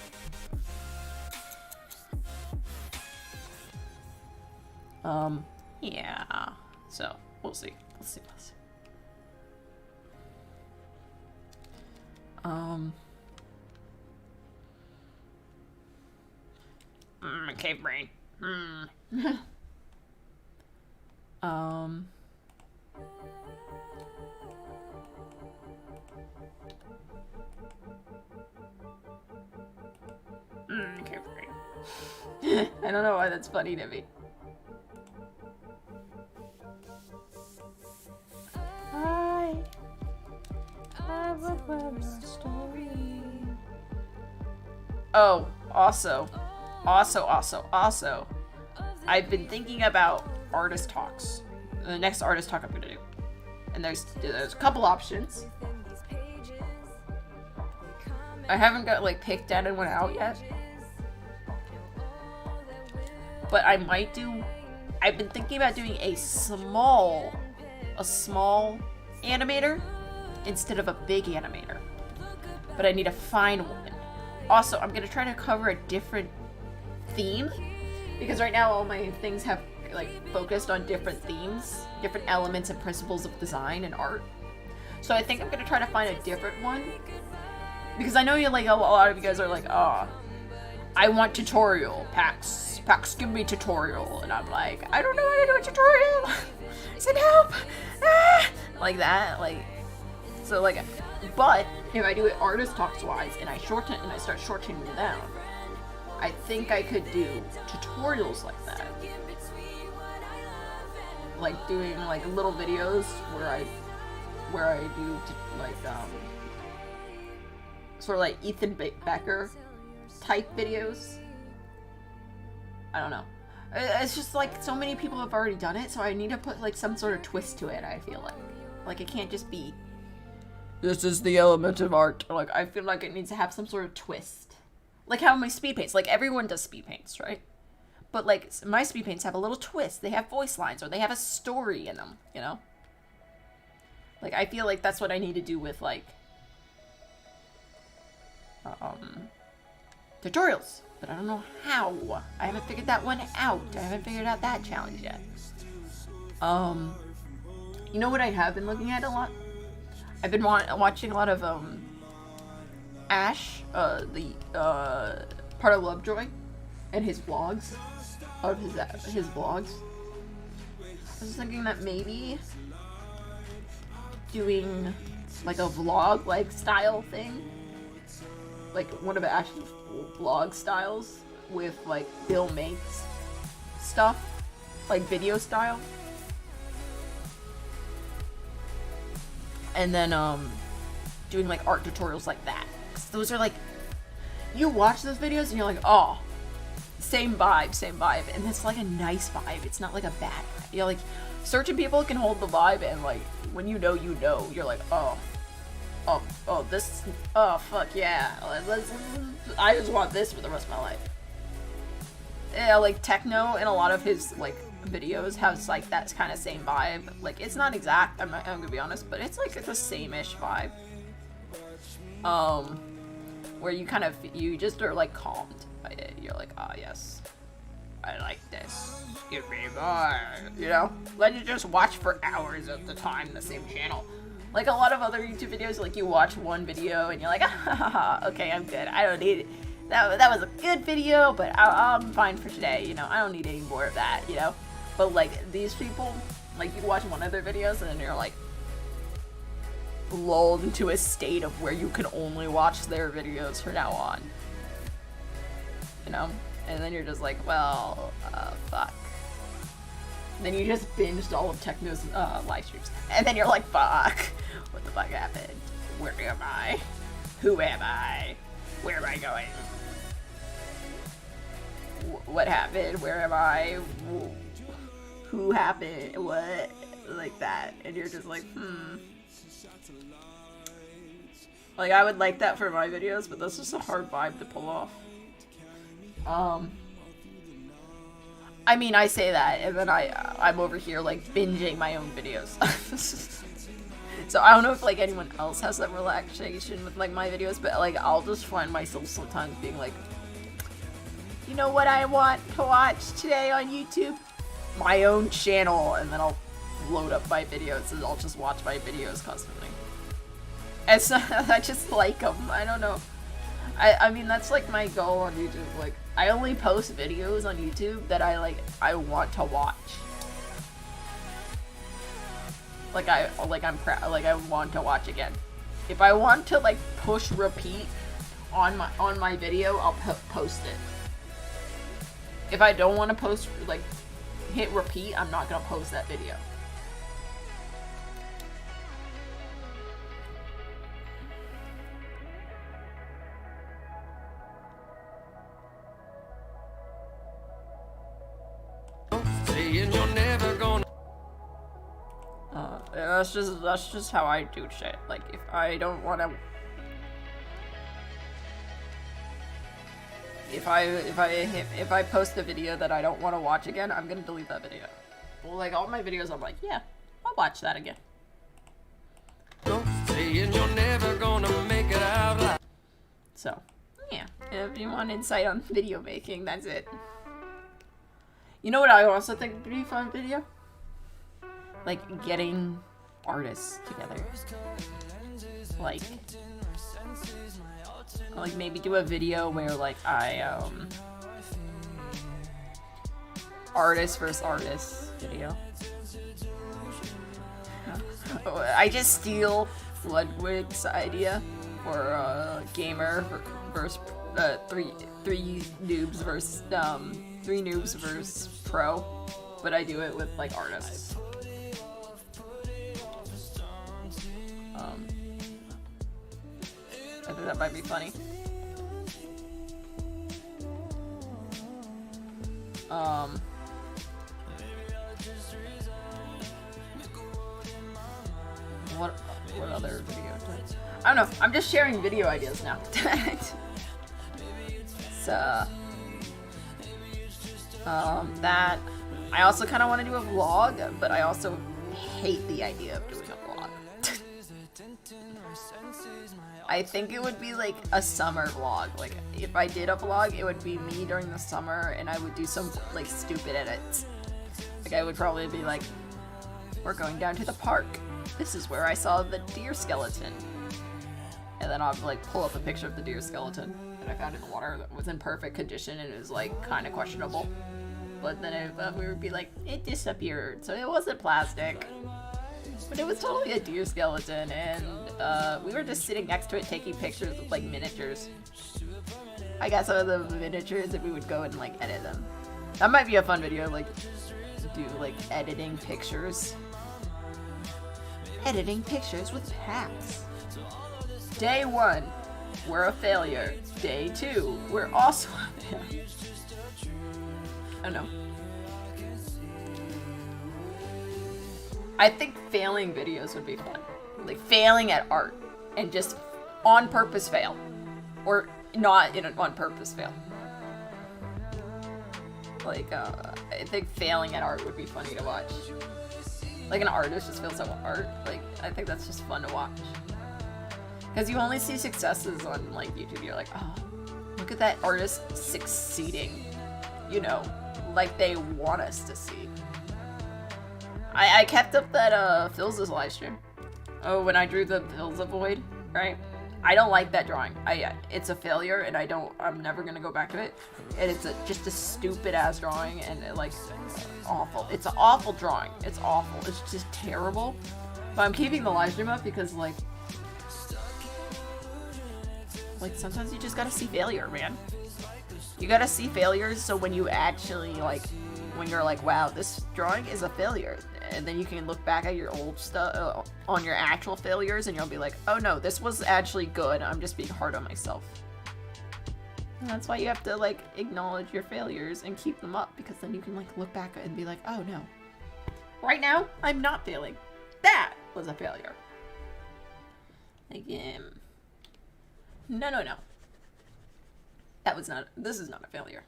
Yeah. So, we'll see. Cave brain. Cave brain. I don't know why that's funny to me. Oh, also, I've been thinking about artist talks. The next artist talk I'm gonna do. And there's a couple options. I haven't got, like, picked anyone out yet. But I might do... I've been thinking about doing a small animator instead of a big animator. But I need to find one. Also, I'm gonna try to cover a different theme, because right now all my things have, like, focused on different themes, different elements and principles of design and art. So I think I'm gonna try to find a different one Because I know you like a lot of you guys are like, oh, I want tutorial, Pax, give me tutorial, and I'm like, I don't know how to do a tutorial. Send help, like that, like, so like, but if I do it artist talks wise and I start shortening it down, I think I could do tutorials like that, like doing like little videos where I do like sort of like Ethan Becker type videos. I don't know. It's just like so many people have already done it, so I need to put like some sort of twist to it. I feel like it can't just be, this is the element of art. Like I feel like it needs to have some sort of twist. Like how my speed paints, like everyone does speed paints, right? But like my speed paints have a little twist. They have voice lines or they have a story in them, you know? Like I feel like that's what I need to do with like tutorials, but I don't know how. I haven't figured that one out. I haven't figured out that challenge yet. You know what I have been looking at a lot? I've been watching a lot of Ash, the part of Lovejoy, and his vlogs, of his vlogs. I was thinking that maybe doing like a vlog like style thing, like one of Ash's vlog styles with like Bill Mates stuff, like video style, and then doing like art tutorials like that. 'Cause those are like, you watch those videos and you're like, oh, same vibe, and it's like a nice vibe. It's not like a bad vibe. You're like, certain people can hold the vibe, and like when you know, you're like, oh, this, oh, fuck yeah, I just want this for the rest of my life. Yeah, like Techno in a lot of his like videos has like that kind of same vibe. Like it's not exact, I'm gonna be honest, but it's like the same-ish vibe. Where you just are like calmed by it. You're like, oh yes, I like this, give me more, you know? Let you just watch for hours at the time the same channel. Like a lot of other YouTube videos, like you watch one video and you're like, okay, I'm good. I don't need it. That was a good video, but I'm fine for today, you know? I don't need any more of that, you know? But like these people, like you watch one of their videos and then you're like lulled into a state of where you can only watch their videos from now on, you know? And then you're just like, well, fuck. Then you just binged all of Techno's live streams. And then you're like, fuck. What the fuck happened? Where am I? Who am I? Where am I going? What happened? Where am I? Who happened? What? Like that. And you're just like, Like, I would like that for my videos, but that's just a hard vibe to pull off. I mean, I say that, and then I'm over here, like, binging my own videos. So I don't know if, like, anyone else has that relaxation with, like, my videos, but, like, I'll just find myself sometimes being like, you know what I want to watch today on YouTube? My own channel, and then I'll load up my videos, and I'll just watch my videos constantly. It's I just like them, I don't know. I mean, that's, like, my goal on YouTube, like, I only post videos on YouTube that I want to watch. I want to watch again. If I want to like push repeat on my video, I'll post it. If I don't want to post like hit repeat, I'm not gonna post that video. That's just how I do shit. Like if I don't want to, if I post a video that I don't want to watch again, I'm gonna delete that video. Well, like all my videos, I'm like, yeah, I'll watch that again. You're never gonna make it out alive. So, yeah, if you want insight on video making, that's it. You know what I also think would be a fun video? Like getting artists together. Like Like maybe do a video where like I artist versus artist video. I just steal Ludwig's idea for gamer versus three noobs versus pro, but I do it with like artists. I think that might be funny. What other video types? I don't know. I'm just sharing video ideas now. So, that I also kind of want to do a vlog, but I also hate the idea of doing a vlog. I think it would be like a summer vlog. Like if I did a vlog, it would be me during the summer, and I would do some like stupid edits. Like I would probably be like, "We're going down to the park. This is where I saw the deer skeleton." And then I'll like pull up a picture of the deer skeleton that I found in the water that was in perfect condition and it was like kind of questionable. But then we would be like, it disappeared, so it wasn't plastic. But it was totally a deer skeleton, and we were just sitting next to it taking pictures of like miniatures. I got some of the miniatures and we would go and like edit them. That might be a fun video, like do like editing pictures. Editing pictures with packs. Day 1, we're a failure. Day 2, we're also a failure. I don't know. I think failing videos would be fun. Like failing at art and just on purpose fail. Or not in an on purpose fail. Like, I think failing at art would be funny to watch. Like an artist just fails at art. Like, I think that's just fun to watch. Because you only see successes on like YouTube. You're like, oh, look at that artist succeeding. You know, like they want us to see. I kept up that Phil's live stream. Oh, when I drew the Phil's Void, right? I don't like that drawing. It's a failure, and I'm never gonna go back to it. And it's just a stupid ass drawing, and awful. It's an awful drawing. It's awful. It's just terrible. But I'm keeping the live stream up because like sometimes you just gotta see failure, man. You gotta see failures, so when you actually when you're like, wow, this drawing is a failure, and then you can look back at your old stuff on your actual failures, and you'll be like, oh no, this was actually good. I'm just being hard on myself. And that's why you have to like acknowledge your failures and keep them up, because then you can like look back and be like, oh no, right now I'm not failing. That was a failure. Again. No. This is not a failure.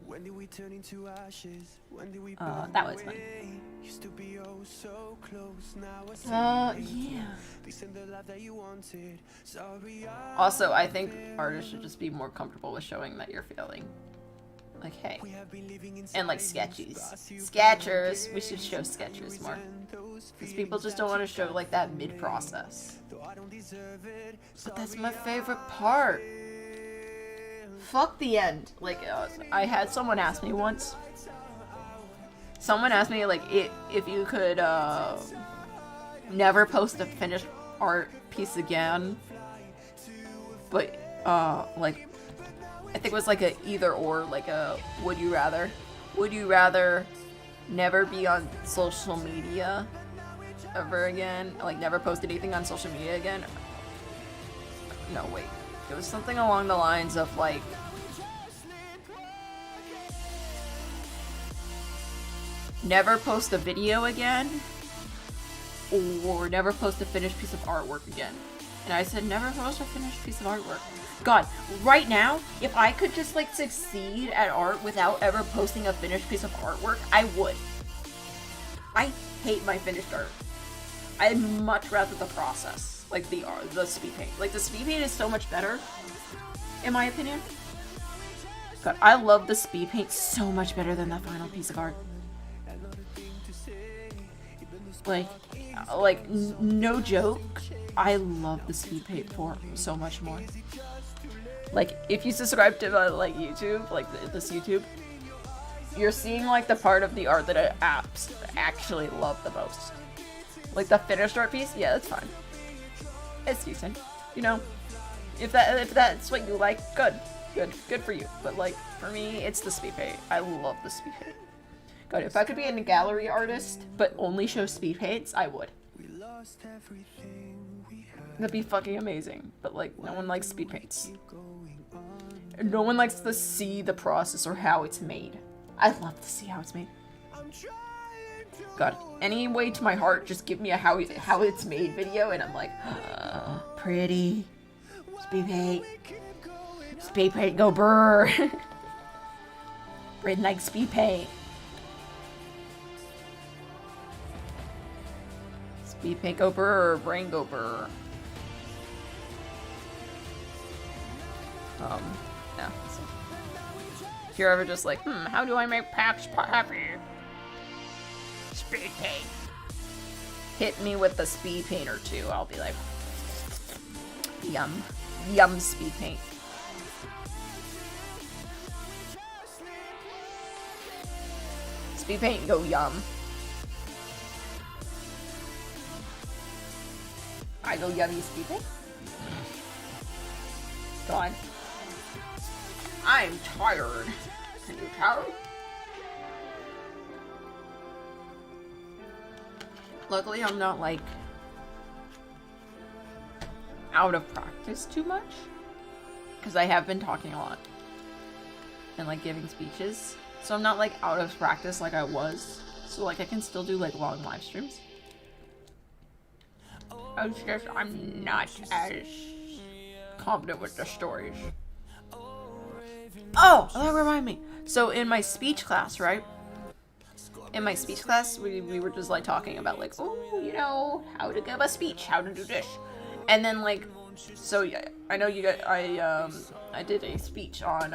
When did we turn into ashes? When did we that was fun. Used to be oh so close. Now Yeah. This isn't the life that you wanted. Sorry. Also, I think artists should just be more comfortable with showing that you're failing. Like, hey. And like sketches. Sketchers. We should show sketchers more. Because people just don't want to show like that mid-process. But that's my favorite part. Fuck the end. Like, I had someone ask me once. Someone asked me, like, if you could never post a finished art piece again. But, like, I think it was like a either or, like a would you rather? Would you rather never be on social media ever again? Like, never post anything on social media again? No, wait. It was something along the lines of, like, never post a video again, or never post a finished piece of artwork again. And I said, never post a finished piece of artwork. God, right now, if I could just, like, succeed at art without ever posting a finished piece of artwork, I would. I hate my finished art. I'd much rather the process. Like the speed paint. Like the speed paint is so much better, in my opinion. God, I love the speed paint so much better than that final piece of art. Like no joke, I love the speed paint form so much more. Like, if you subscribe to like YouTube, like this YouTube, you're seeing like the part of the art that I actually love the most. Like the finished art piece, yeah, that's fine. It's decent, you know. If that's what you like, good for you. But like for me, it's the speed paint. I love the speed paint. God, if I could be a gallery artist but only show speed paints, I would. That'd be fucking amazing. But like, no one likes speed paints. No one likes to see the process or how it's made. I love to see how it's made. God, any way to my heart, just give me a how it's made video, and I'm like, pretty. Speed paint. Speed paint, go brr. Red like speed paint. Speed paint, go brr. Brain, go brr. Yeah. So. If you're ever just like, how do I make Pax happy? Speed paint. Hit me with the speed paint or two. I'll be like, yum. Yum speed paint. Speed paint, go yum. I go yummy speed paint. God. I'm tired. Are you tired? Luckily, I'm not like out of practice too much, because I have been talking a lot and like giving speeches, so I'm not like out of practice like I was. So like I can still do like long live streams. It's just I'm not as confident with the stories. Oh, that reminded me. So in my speech class, right? In my speech class, we were just like talking about like, oh, you know, how to give a speech, how to do this, and then like, so yeah, I know you got I did a speech on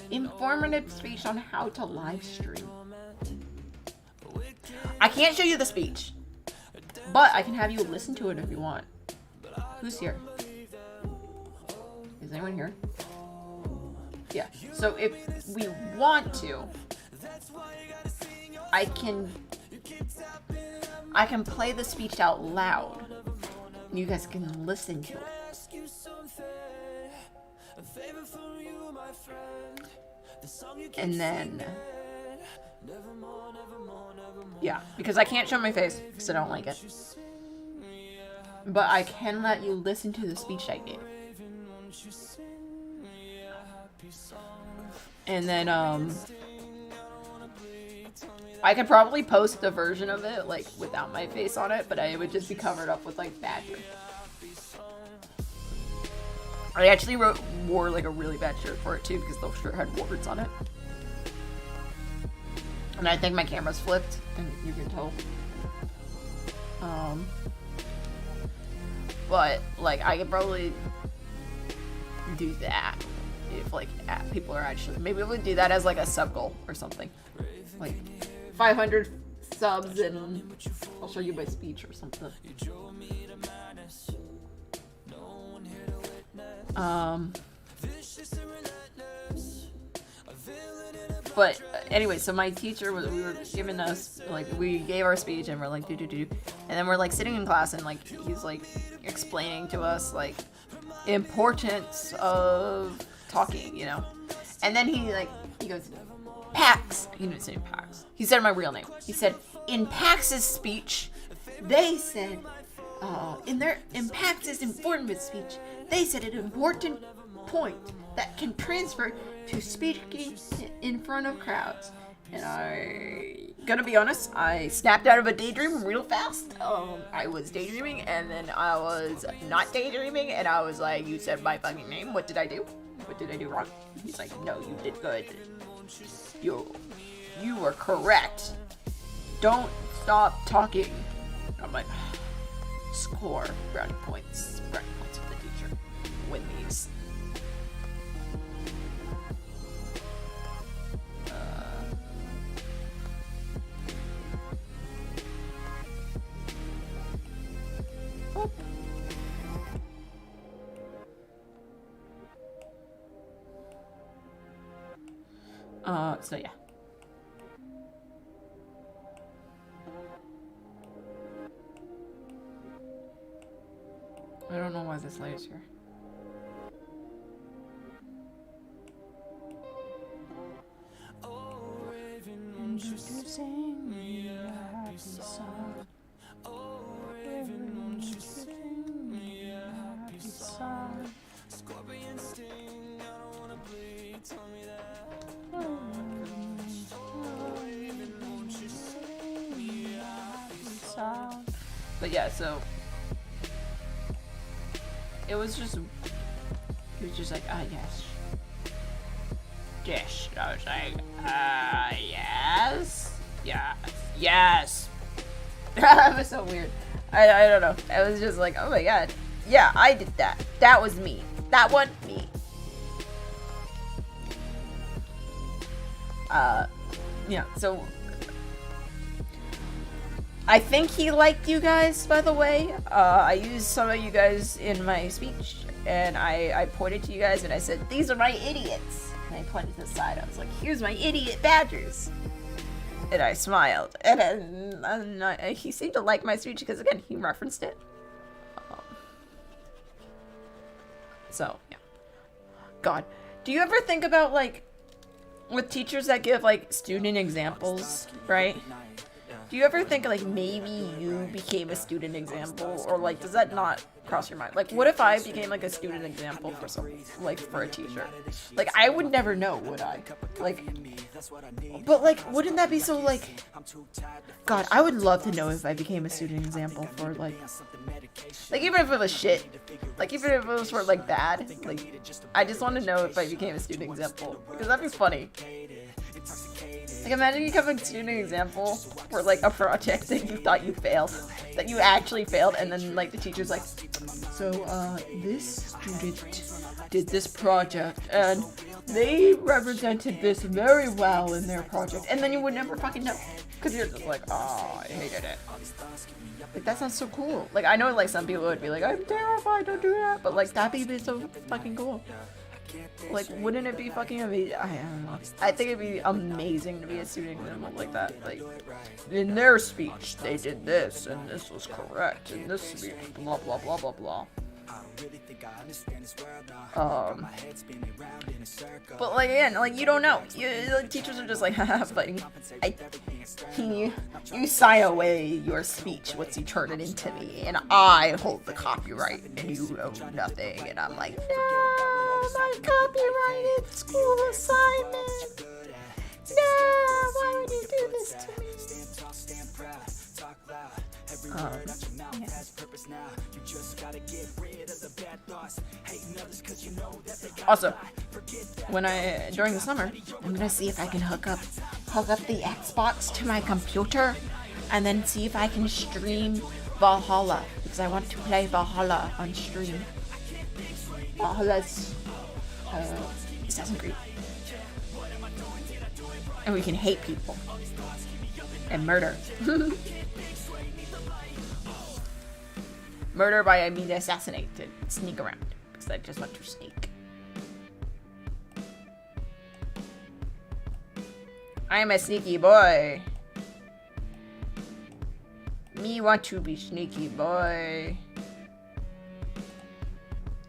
informative speech on how to live stream. I can't show you the speech, but I can have you listen to it if you want. Who's here? Is anyone here? Yeah. So if we want to, I can play the speech out loud. You guys can listen to it. And then, yeah, because I can't show my face because I don't like it. But I can let you listen to the speech I gave. And then, I could probably post a version of it, like, without my face on it, but it would just be covered up with, like, badger. I actually wore, like, a really bad shirt for it, too, because the shirt had words on it. And I think my camera's flipped, and you can tell. But, like, I could probably do that if, like, people are actually... Maybe we'll do that as, like, a sub-goal or something. Like, 500 subs and I'll show you my speech or something. But anyway, so my teacher we were giving us, like, we gave our speech and we're like, do. And then we're, like, sitting in class and, like, he's, like, explaining to us, like, importance of talking, you know? And then he goes, Pax. He didn't say Pax. He said my real name. He said, in Pax's speech, they said, in Pax's informative speech, they said an important point that can transfer to speaking in front of crowds. And I gotta be honest, I snapped out of a daydream real fast. I was daydreaming, and then I was not daydreaming, and I was like, you said my fucking name, what did I do? What did I do wrong? He's like, no, you did good. You were correct. Don't stop talking. I'm like, score brownie points. Brownie points for the teacher. Win these. So yeah. I don't know why this light's here. Introducing me a happy song. Oh, Raven, won't you sing me a happy song? Scorpion sting, I don't wanna bleed, tell me that. Oh, Raven, won't you sing me a happy song? But yeah, so it was just like, ah, yes. Yes. I was like, yes. Yes. That was so weird. I don't know. I was just like, oh my god. Yeah, I did that. That was me. That one, me. Yeah, so I think he liked you guys, by the way. I used some of you guys in my speech, and I pointed to you guys and I said, these are my idiots. And I pointed to the side. I was like, here's my idiot badgers. And I smiled. And then he seemed to like my speech because, again, he referenced it. So, yeah. God. Do you ever think about, like, with teachers that give, like, student examples, right? Do you ever think, like, maybe you became a student example? Or, like, does that not cross your mind? Like, what if I became, like, a student example for someone? Like, for a teacher? Like, I would never know, would I? Like, but, like, wouldn't that be so, like... God, I would love to know if I became a student example for, like, even if it was shit. Like, even if it was for, like, bad. Like, I just want to know if I became a student example. Because that'd be funny. Like, imagine you become a student example for, like, a project that you thought you failed. That you actually failed, and then, like, the teacher's like, so, this student did this project, and they represented this very well in their project. And then you would never fucking know. Because you're just like, oh, I hated it. Like, that sounds so cool. Like, I know, like, some people would be like, I'm terrified, don't do that. But, like, that'd be so fucking cool. Like, wouldn't it be fucking amazing? I don't know. I think it'd be amazing to be a student example like that. Like, in their speech, they did this, and this was correct. In this speech, blah, blah, blah, blah, blah. But, like, again, like, you don't know. Like, teachers are just like, haha, but you sign away your speech once you turn it into me, and I hold the copyright, and you own nothing. And I'm like, no, my copyrighted school assignment. No, why would you do this to me? Also, during the summer, I'm gonna see if I can hook up the Xbox to my computer, and then see if I can stream Valhalla, because I want to play Valhalla on stream. Valhalla's Assassin's Creed, and we can hate people and murder. Murder by, I mean, assassinate, to sneak around, because I just want to sneak. I am a sneaky boy. Me want to be sneaky boy.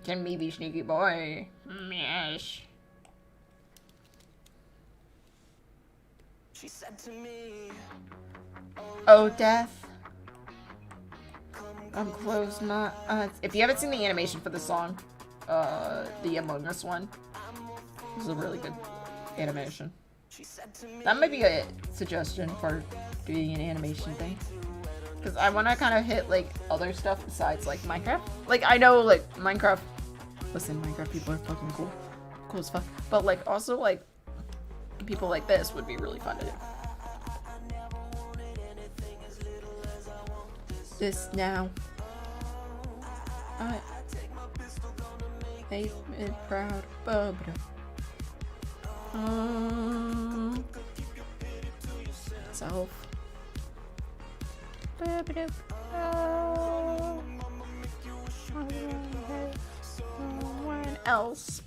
Can me be sneaky boy? Yes. She said to me, oh, death. I'm close, not, if you haven't seen the animation for the song, the Among Us one, this is a really good animation. That might be a suggestion for doing an animation thing. Because I want to kind of hit, like, other stuff besides, like, Minecraft. Like, I know, like, Minecraft, listen, Minecraft people are fucking cool. Cool as fuck. But, like, also, like, people like this would be really fun to do. This now. I make me proud. Self. Someone else.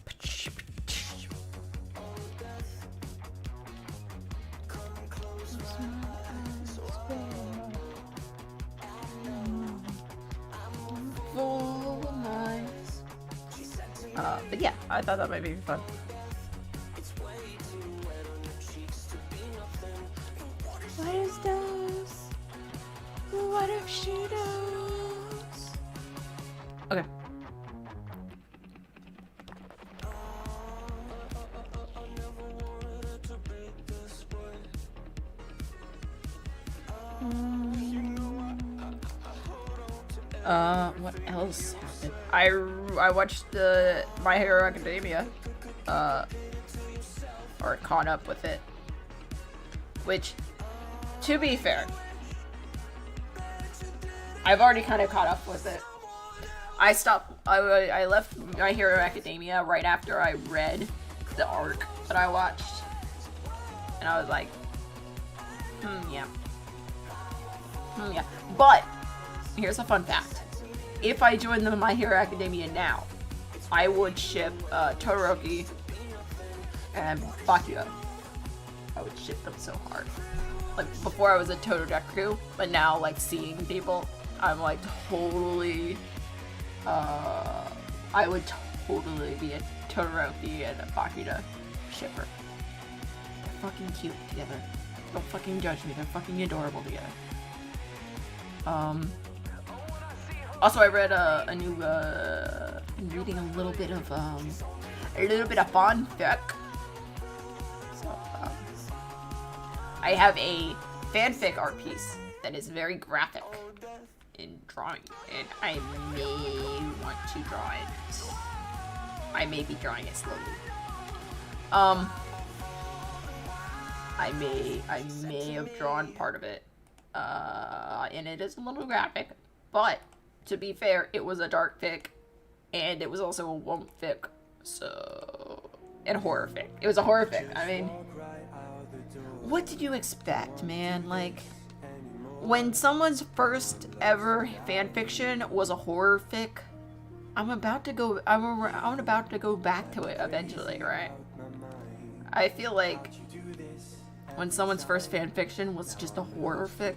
But yeah, I thought that might be fun. What is those? What if she knows? Okay. What else happened? I watched the My Hero Academia, or caught up with it, which, to be fair, I've already kind of caught up with it. I left My Hero Academia right after I read the arc that I watched, and I was like, yeah. But here's a fun fact. If I joined the My Hero Academia now, I would ship Todoroki and Bakugo. I would ship them so hard. Like, before I was a Tododaku, but now, like, seeing people, I'm like totally, I would totally be a Todoroki and a Bakugo shipper. They're fucking cute together. Don't fucking judge me, they're fucking adorable together. Also, I read a new, I'm reading a little bit of fanfic. So, I have a fanfic art piece that is very graphic in drawing, and I may want to draw it. I may be drawing it slowly. I may have drawn part of it, and it is a little graphic, but to be fair, it was a dark fic, and it was also a womp fic, so, and a horror fic. It was a horror fic. I mean, what did you expect, man? Like, when someone's first ever fanfiction was a horror fic, I'm about to go back to it eventually, right? I feel like when someone's first fanfiction was just a horror fic.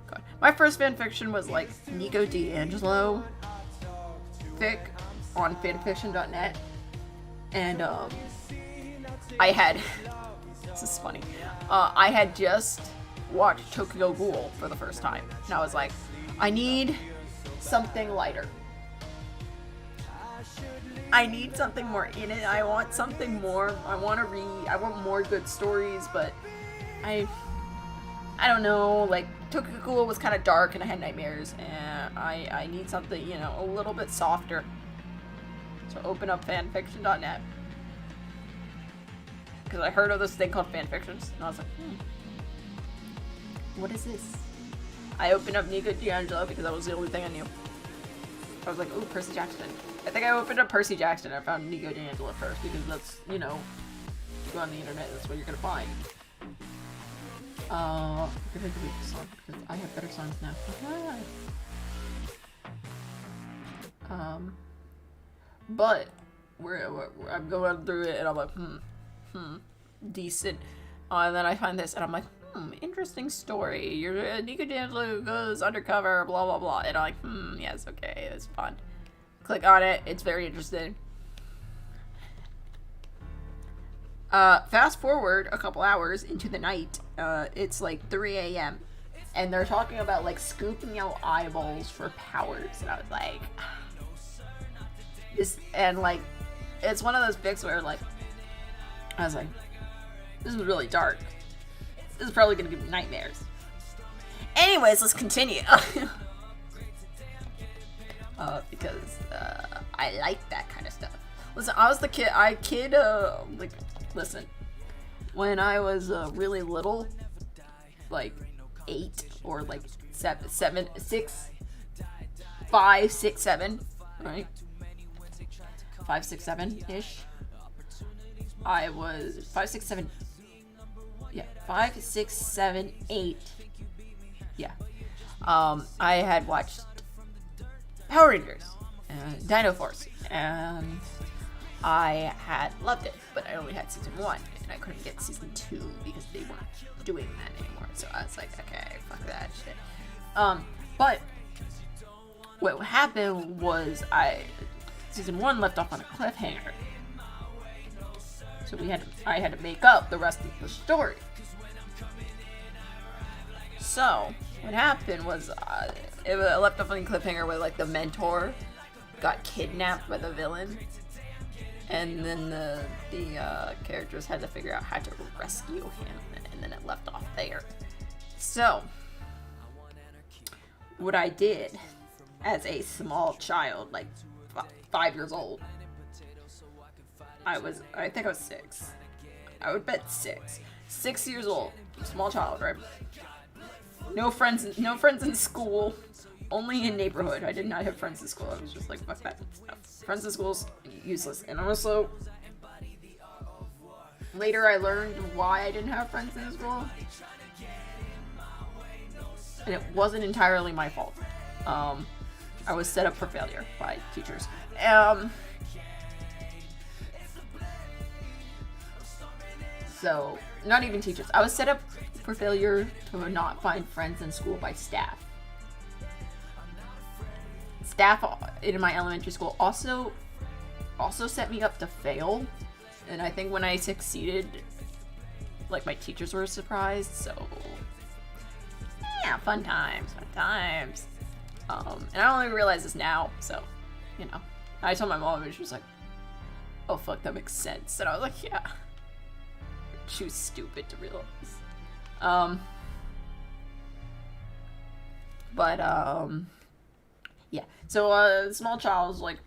God. My first fanfiction was like Nico D'Angelo fic on fanfiction.net, and I had this is funny. I had just watched Tokyo Ghoul for the first time, and I was like, I need something lighter. I need something more in it. I want something more. I want more good stories, but I don't know, like, Tokyo Ghoul was kind of dark and I had nightmares, and I need something, you know, a little bit softer. So open up fanfiction.net, because I heard of this thing called fanfictions, and I was like, what is this? I opened up Nico D'Angelo because that was the only thing I knew. I was like, ooh, Percy Jackson. I think I opened up Percy Jackson and I found Nico D'Angelo first, because that's, you know, you go on the internet, that's what you're gonna find. I'm gonna delete the song because I have better songs now. But I'm going through it and I'm like, decent. And then I find this and I'm like, interesting story. Your Nico D'Angelo goes undercover, blah blah blah. And I'm like, yes, okay, it's fun. Click on it. It's very interesting. Fast forward a couple hours into the night. It's like 3 a.m. and they're talking about like scooping out eyeballs for powers, and I was like, this, and like, it's one of those fics where like, I was like, this is really dark. This is probably gonna give me nightmares. Anyways, let's continue. Because I like that kind of stuff. Listen, I was the kid. Listen, when I was really little, like 8 or like 7, 5, 6, 7, right? 5, 6, 7-ish. I was 5, 6, 7. Yeah, 5, 6, 7, 8. Yeah. I had watched Power Rangers and Dino Force, and I had loved it, but I only had season 1, and I couldn't get season 2 because they weren't doing that anymore. So I was like, okay, fuck that shit. But what happened was season 1 left off on a cliffhanger. So I had to make up the rest of the story. So what happened was it left off on a cliffhanger where like the mentor got kidnapped by the villain, and then the characters had to figure out how to rescue him, and then it left off there. So what I did as a small child, like 5 years old, I think I was 6. I would bet 6. 6 years old, small child, right? No friends in school, only in neighborhood. I did not have friends in school. I was just like, fuck that stuff. Friends in school's useless. And also, later I learned why I didn't have friends in school. And it wasn't entirely my fault. I was set up for failure by teachers. So, not even teachers. I was set up for failure to not find friends in school by staff. Staff in my elementary school also set me up to fail. And I think when I succeeded, like, my teachers were surprised, so... yeah, fun times. And I only realize this now, so, you know. I told my mom, and she was like, oh, fuck, that makes sense. And I was like, yeah. She was stupid to realize. Yeah. So, small child was like,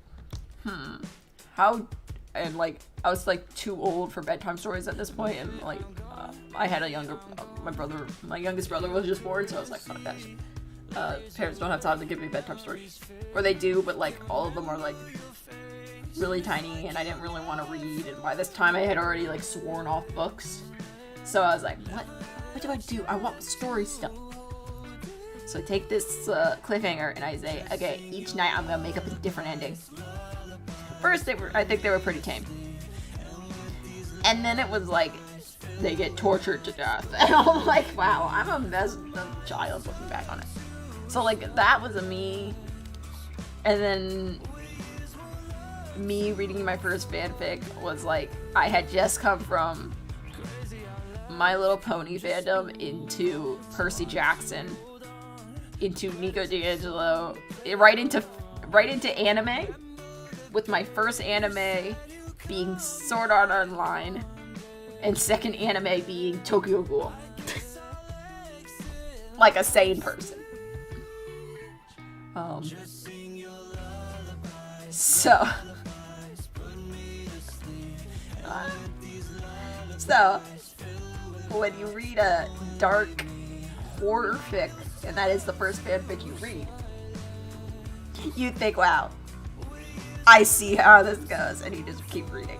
how, and like, I was like too old for bedtime stories at this point, and like, I had a younger, my youngest brother was just born, so I was like, fuck that shit. Parents don't have time to give me bedtime stories. Or they do, but like, all of them are like, really tiny, and I didn't really want to read, and by this time I had already like sworn off books. So I was like, what do? I want story stuff. So I take this cliffhanger and I say, okay, each night I'm gonna make up a different ending. First, I think they were pretty tame. And then it was like, they get tortured to death. And I'm like, wow, I'm a messed up child looking back on it. So like, that was me. And then me reading my first fanfic was like, I had just come from My Little Pony fandom into Percy Jackson, into Nico D'Angelo, right into anime, with my first anime being Sword Art Online, and second anime being Tokyo Ghoul. Like a sane person. So, when you read a dark horror fic, and that is the first fanfic you read, you think, wow, I see how this goes, and you just keep reading.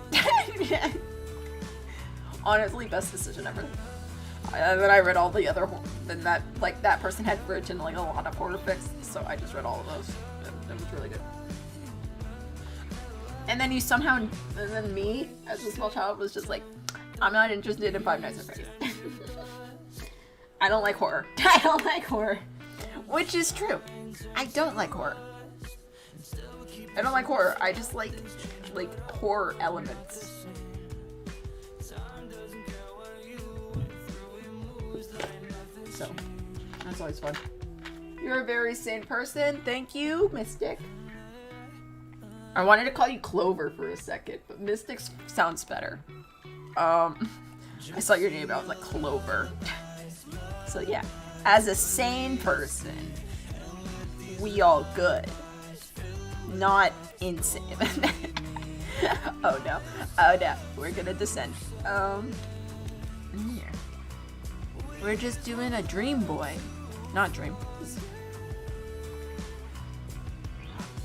Honestly, best decision ever. And then I read all the other, then that person had written like a lot of horror fics, so I just read all of those. It was really good. And then and then me, as a small child, was just like, I'm not interested in Five Nights at Freddy's. I don't like horror. I don't like horror. Which is true. I don't like horror. I don't like horror. I just like horror elements. So, that's always fun. You're a very sane person. Thank you, Mystic. I wanted to call you Clover for a second, but Mystic sounds better. I saw your name, I was like, Clover. So yeah, as a sane person, we all good. Not insane. Oh no, we're gonna descend. Here. We're just doing a Dream Boy. Not Dream.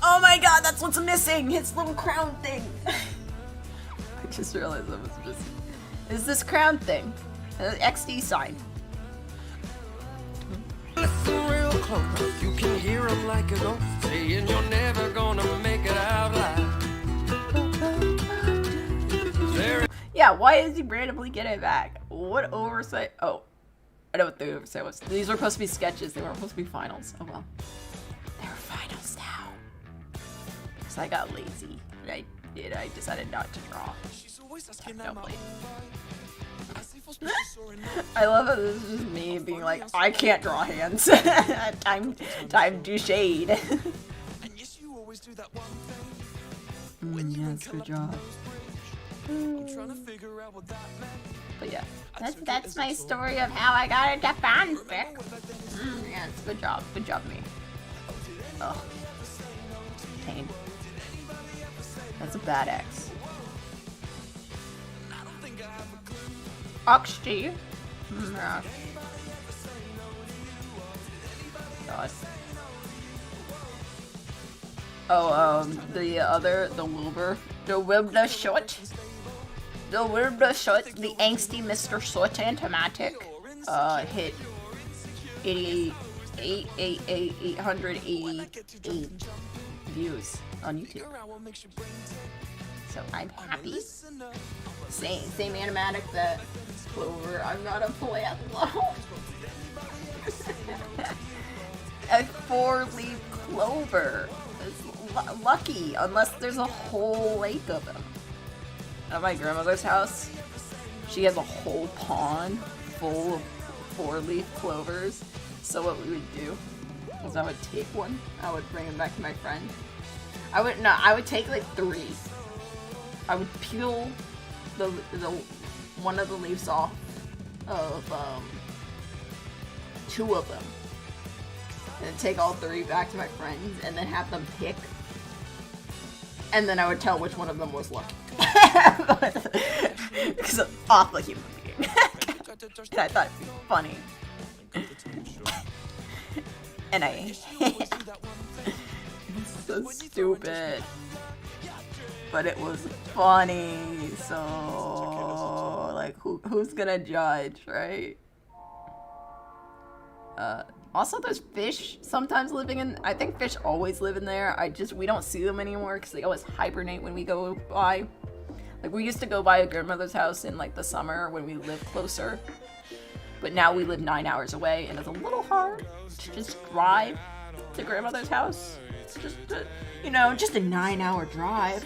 Oh my god, that's what's missing! His little crown thing! I just realized that was missing. Is this crown thing? XD sign. Listen real close, you can hear him like a ghost saying you're never gonna make it out alive. Yeah, why is he randomly getting back? What oversight? Oh, I know what the oversight was. These were supposed to be sketches, they weren't supposed to be finals. Oh well. They're finals now. Because I got lazy. I decided not to draw. No, wait. I love how this is just me being like, I can't draw hands. time to shade. Yes, good job. But yeah, that's my story of how I got into fanfic. Yes, good job me. Oh, pain. That's a bad X. Oxty. God. Oh, the Wilbur short. The Wilbur short, the angsty Mr. Short Animatic, hit 888 views on YouTube. So I'm happy. Same animatic that Clover. I'm not a plant. A 4-leaf clover. It's lucky, unless there's a whole lake of them. At my grandmother's house, she has a whole pond full of 4-leaf clovers. So what we would do is I would take one, I would bring it back to my friend. I would take like 3. I would peel the one of the leaves off of 2 of them, and take all 3 back to my friends, and then have them pick, and then I would tell which one of them was lucky. Because I'm awful human being. And I thought it'd be funny. And I it's so stupid. But it was funny, so like who's gonna judge, right? Also there's fish sometimes living in, I think fish always live in there. We don't see them anymore because they always hibernate when we go by. Like we used to go by a grandmother's house in like the summer when we lived closer. But now we live 9 hours away and it's a little hard to just drive to grandmother's house. It's just, just a 9-hour drive.